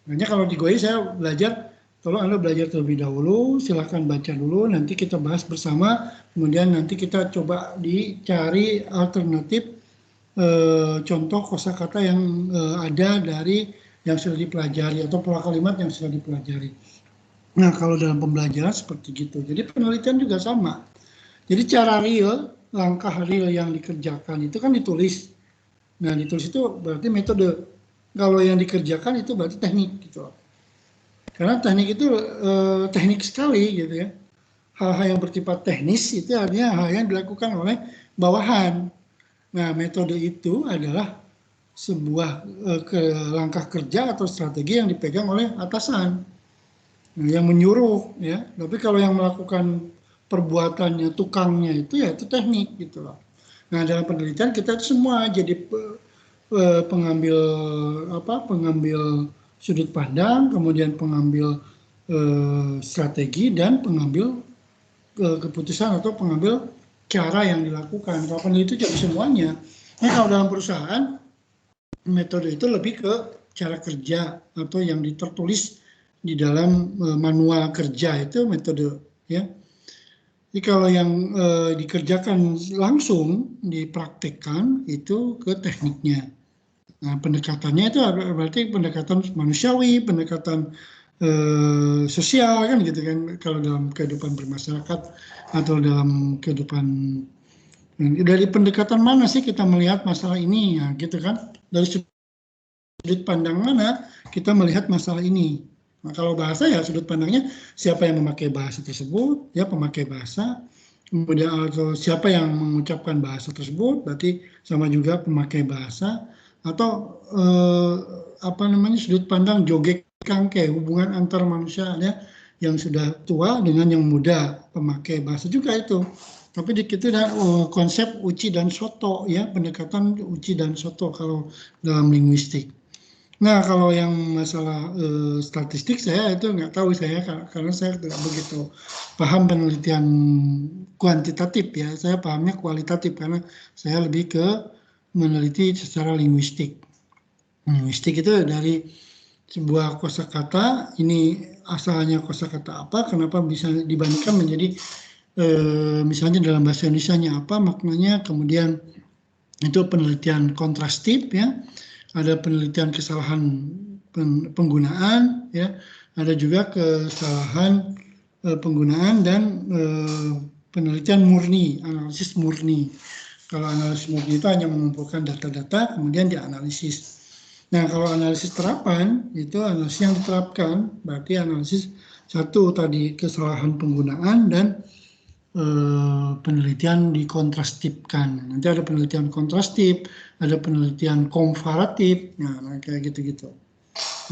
Makanya kalau di GOI saya belajar, tolong Anda belajar terlebih dahulu, silahkan baca dulu, nanti kita bahas bersama, kemudian nanti kita coba dicari alternatif contoh kosakata yang ada dari yang sudah dipelajari, atau pola kalimat yang sudah dipelajari. Nah, kalau dalam pembelajaran seperti gitu. Jadi penelitian juga sama. Jadi cara real, langkah real yang dikerjakan itu kan ditulis. Nah, ditulis itu berarti metode. Kalau yang dikerjakan itu berarti teknik gitu. Karena teknik itu teknik sekali gitu ya. Hal-hal yang bersifat teknis itu artinya hal yang dilakukan oleh bawahan. Nah, metode itu adalah sebuah langkah kerja atau strategi yang dipegang oleh atasan. Nah, yang menyuruh ya. Tapi kalau yang melakukan perbuatannya, tukangnya itu ya itu teknik gitu loh. Nah, dalam penelitian kita itu semua jadi pengambil sudut pandang, kemudian pengambil strategi, dan pengambil keputusan atau pengambil cara yang dilakukan. Kalau peneliti itu jadi semuanya. Nah, kalau dalam perusahaan metode itu lebih ke cara kerja atau yang tertulis di dalam manual kerja itu metode ya. Jadi kalau yang dikerjakan langsung, dipraktekkan itu ke tekniknya. Nah, pendekatannya itu berarti pendekatan manusiawi, pendekatan sosial kan gitu kan, kalau dalam kehidupan bermasyarakat atau dalam kehidupan. Dari pendekatan mana sih kita melihat masalah ini ya gitu kan, dari sudut pandang mana kita melihat masalah ini. Nah, kalau bahasa ya sudut pandangnya siapa yang memakai bahasa tersebut, ya pemakai bahasa, kemudian atau siapa yang mengucapkan bahasa tersebut, berarti sama juga pemakai bahasa, atau sudut pandang jogek kangke, hubungan antar manusia ya, yang sudah tua dengan yang muda, pemakai bahasa juga itu. Tapi di situ ada konsep uci dan soto ya, pendekatan uci dan soto kalau dalam linguistik. Nah, kalau yang masalah statistik saya itu nggak tahu saya, karena saya tidak begitu paham penelitian kuantitatif ya. Saya pahamnya kualitatif karena saya lebih ke meneliti secara linguistik. Linguistik itu dari sebuah kosakata ini asalnya kosakata apa, kenapa bisa dibandingkan menjadi misalnya dalam bahasa Indonesianya apa maknanya, kemudian itu penelitian kontrastif ya, ada penelitian kesalahan penggunaan ya, ada juga kesalahan penggunaan dan penelitian murni, analisis murni. Kalau analisis murni itu hanya mengumpulkan data-data kemudian dianalisis. Nah, kalau analisis terapan itu analisis yang diterapkan, berarti analisis satu tadi kesalahan penggunaan dan penelitian dikontrastifkan. Nanti ada penelitian kontrastif, ada penelitian komparatif, nah kayak gitu-gitu.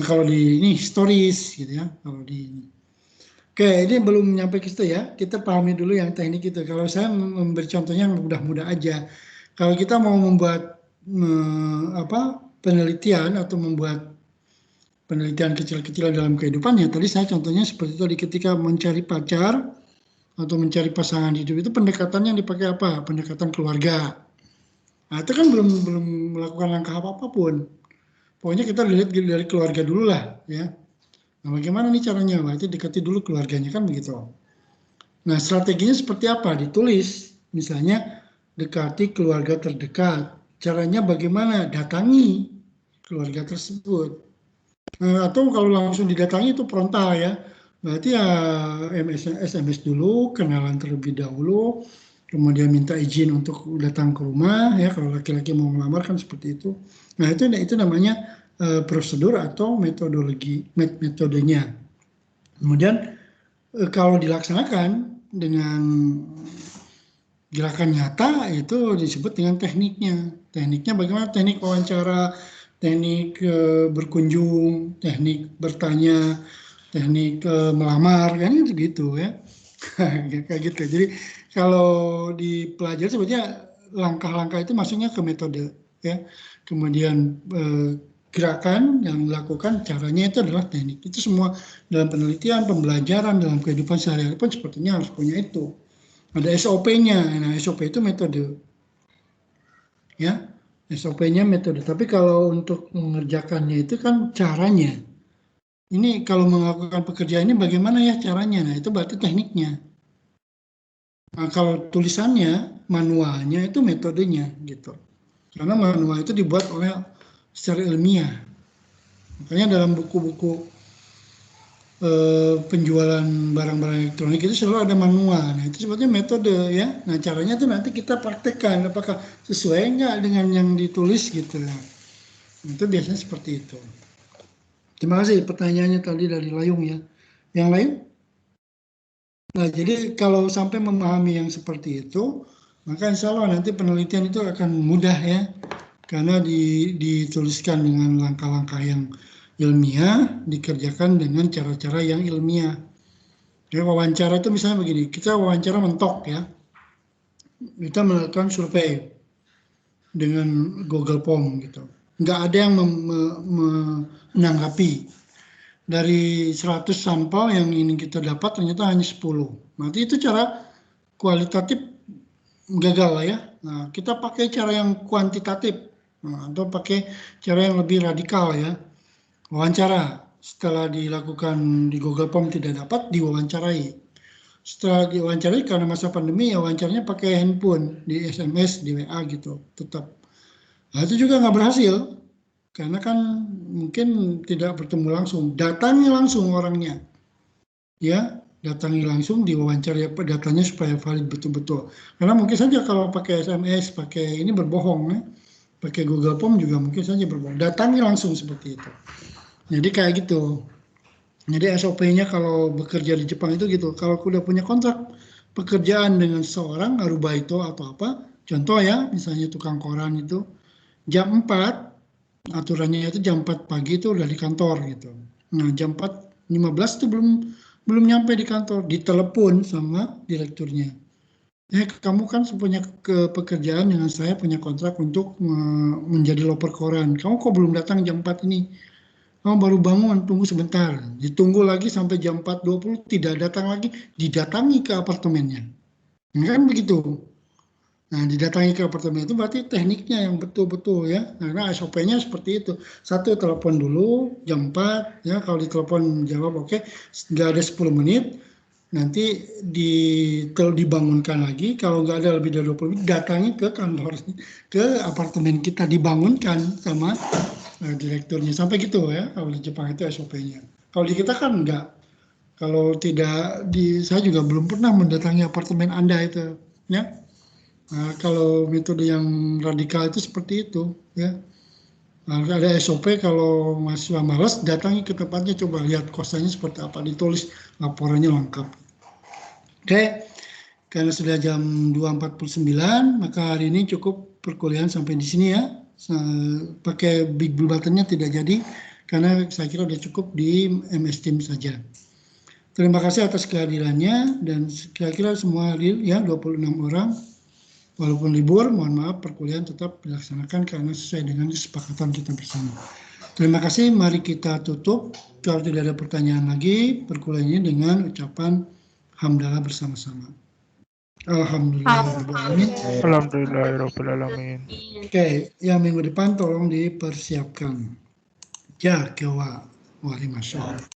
Nah, kalau di ini historis gitu ya, kalau di ini. Oke, ini belum nyampe ke situ ya. Kita pahami dulu yang teknik itu. Kalau saya memberi contohnya yang mudah-mudah aja. Kalau kita mau membuat penelitian atau membuat penelitian kecil-kecilan dalam kehidupan ya, tadi saya contohnya seperti itu, ketika mencari pacar atau mencari pasangan hidup itu pendekatannya yang dipakai apa? Pendekatan keluarga. Nah, itu kan belum melakukan langkah apapun. Pokoknya kita lihat dari keluarga dulu lah ya. Nah, bagaimana nih caranya? Berarti dekati dulu keluarganya kan begitu. Nah, strateginya seperti apa? Ditulis. Misalnya dekati keluarga terdekat. Caranya bagaimana? Datangi keluarga tersebut. Atau kalau langsung didatangi itu frontal ya. Berarti ya SMS dulu, kenalan terlebih dahulu, kemudian minta izin untuk datang ke rumah ya, kalau laki-laki mau melamar kan seperti itu. Nah, itu namanya prosedur atau metodenya. Kemudian kalau dilaksanakan dengan gerakan nyata itu disebut dengan tekniknya. Tekniknya bagaimana? Teknik wawancara, teknik berkunjung, teknik bertanya, teknik melamar, kan gitu ya. Kayak gitu. Jadi kalau dipelajari sebetulnya langkah-langkah itu masuknya ke metode ya. Kemudian gerakan yang dilakukan, caranya itu adalah teknik. Itu semua dalam penelitian, pembelajaran, dalam kehidupan sehari-hari pun sepertinya harus punya itu. Ada SOP-nya. Nah, SOP itu metode. Ya. SOP-nya metode. Tapi kalau untuk mengerjakannya itu kan caranya. Ini kalau melakukan pekerjaan ini bagaimana ya caranya? Nah, itu berarti tekniknya. Nah, kalau tulisannya, manualnya itu metodenya gitu. Karena manual itu dibuat oleh secara ilmiah. Makanya dalam buku-buku penjualan barang-barang elektronik itu selalu ada manual. Nah, itu sebetulnya metode ya. Nah, caranya itu nanti kita praktekkan apakah sesuai enggak dengan yang ditulis gitu. Nah, itu biasanya seperti itu. Terima kasih pertanyaannya tadi dari Layung ya. Yang lain? Nah, jadi kalau sampai memahami yang seperti itu, maka insya Allah nanti penelitian itu akan mudah ya. Karena dituliskan dengan langkah-langkah yang ilmiah, dikerjakan dengan cara-cara yang ilmiah. Ya, wawancara itu misalnya begini, kita wawancara mentok ya. Kita melakukan survei dengan Google Form gitu. Nggak ada yang menanggapi. Dari 100 sampel yang ingin kita dapat ternyata hanya 10. Berarti itu cara kualitatif gagal lah ya. Nah, kita pakai cara yang kuantitatif. Nah, atau pakai cara yang lebih radikal ya. Wawancara. Setelah dilakukan di Google Form tidak dapat, diwawancarai. Setelah diwawancarai karena masa pandemi ya wawancaranya pakai handphone, di SMS, di WA gitu. Tetap. Nah, itu juga nggak berhasil. Karena kan mungkin tidak bertemu langsung, datangi langsung orangnya, ya, datangi langsung diwawancara datanya supaya valid betul-betul. Karena mungkin saja kalau pakai SMS, pakai ini berbohong, ya. Pakai Google Form juga mungkin saja berbohong. Datangi langsung seperti itu. Jadi kayak gitu. Jadi SOP-nya kalau bekerja di Jepang itu gitu. Kalau udah punya kontrak pekerjaan dengan seorang Aruba itu atau apa, contoh ya, misalnya tukang koran itu jam 4. Aturannya itu jam 4 pagi itu udah di kantor gitu. Nah, jam 4.15 itu belum nyampe di kantor, ditelepon sama direkturnya. Kamu kan punya pekerjaan dengan saya, punya kontrak untuk menjadi loper koran. Kamu kok belum datang jam 4 ini? Kamu baru bangun, tunggu sebentar. Ditunggu lagi sampai jam 4.20, tidak datang lagi, didatangi ke apartemennya. Nah, kan begitu. Nah, didatangi ke apartemen itu berarti tekniknya yang betul-betul ya. Karena SOP-nya seperti itu. Satu, telepon dulu jam 4 ya. Kalau ditelepon jawab oke, nggak ada 10 menit. Nanti dibangunkan lagi. Kalau nggak ada lebih dari 20 menit, datangi ke kantor, ke apartemen kita, dibangunkan sama direkturnya. Sampai gitu ya. Kalau di Jepang itu SOP-nya. Kalau di kita kan nggak. Kalau tidak saya juga belum pernah mendatangi apartemen Anda itu ya. Nah, kalau metode yang radikal itu seperti itu, ya. Nah, ada SOP kalau mahasiswa malas, datangi ke tempatnya, coba lihat kosannya seperti apa, ditulis laporannya lengkap. Oke, karena sudah jam 2.49, maka hari ini cukup perkuliahan sampai di sini ya. Pakai Big Blue Button-nya tidak jadi, karena saya kira sudah cukup di MS Teams saja. Terima kasih atas kehadirannya, dan kira-kira semua hadir ya, 26 orang. Walaupun libur, mohon maaf, perkuliahan tetap dilaksanakan karena sesuai dengan kesepakatan kita bersama. Terima kasih, mari kita tutup. Kalau tidak ada pertanyaan lagi, perkuliahan ini dengan ucapan hamdalah bersama-sama. Alhamdulillahirrahmanirrahim. Alhamdulillahirrahmanirrahim. Oke, yang minggu depan tolong dipersiapkan. Ya, kewa, wali masyarakat.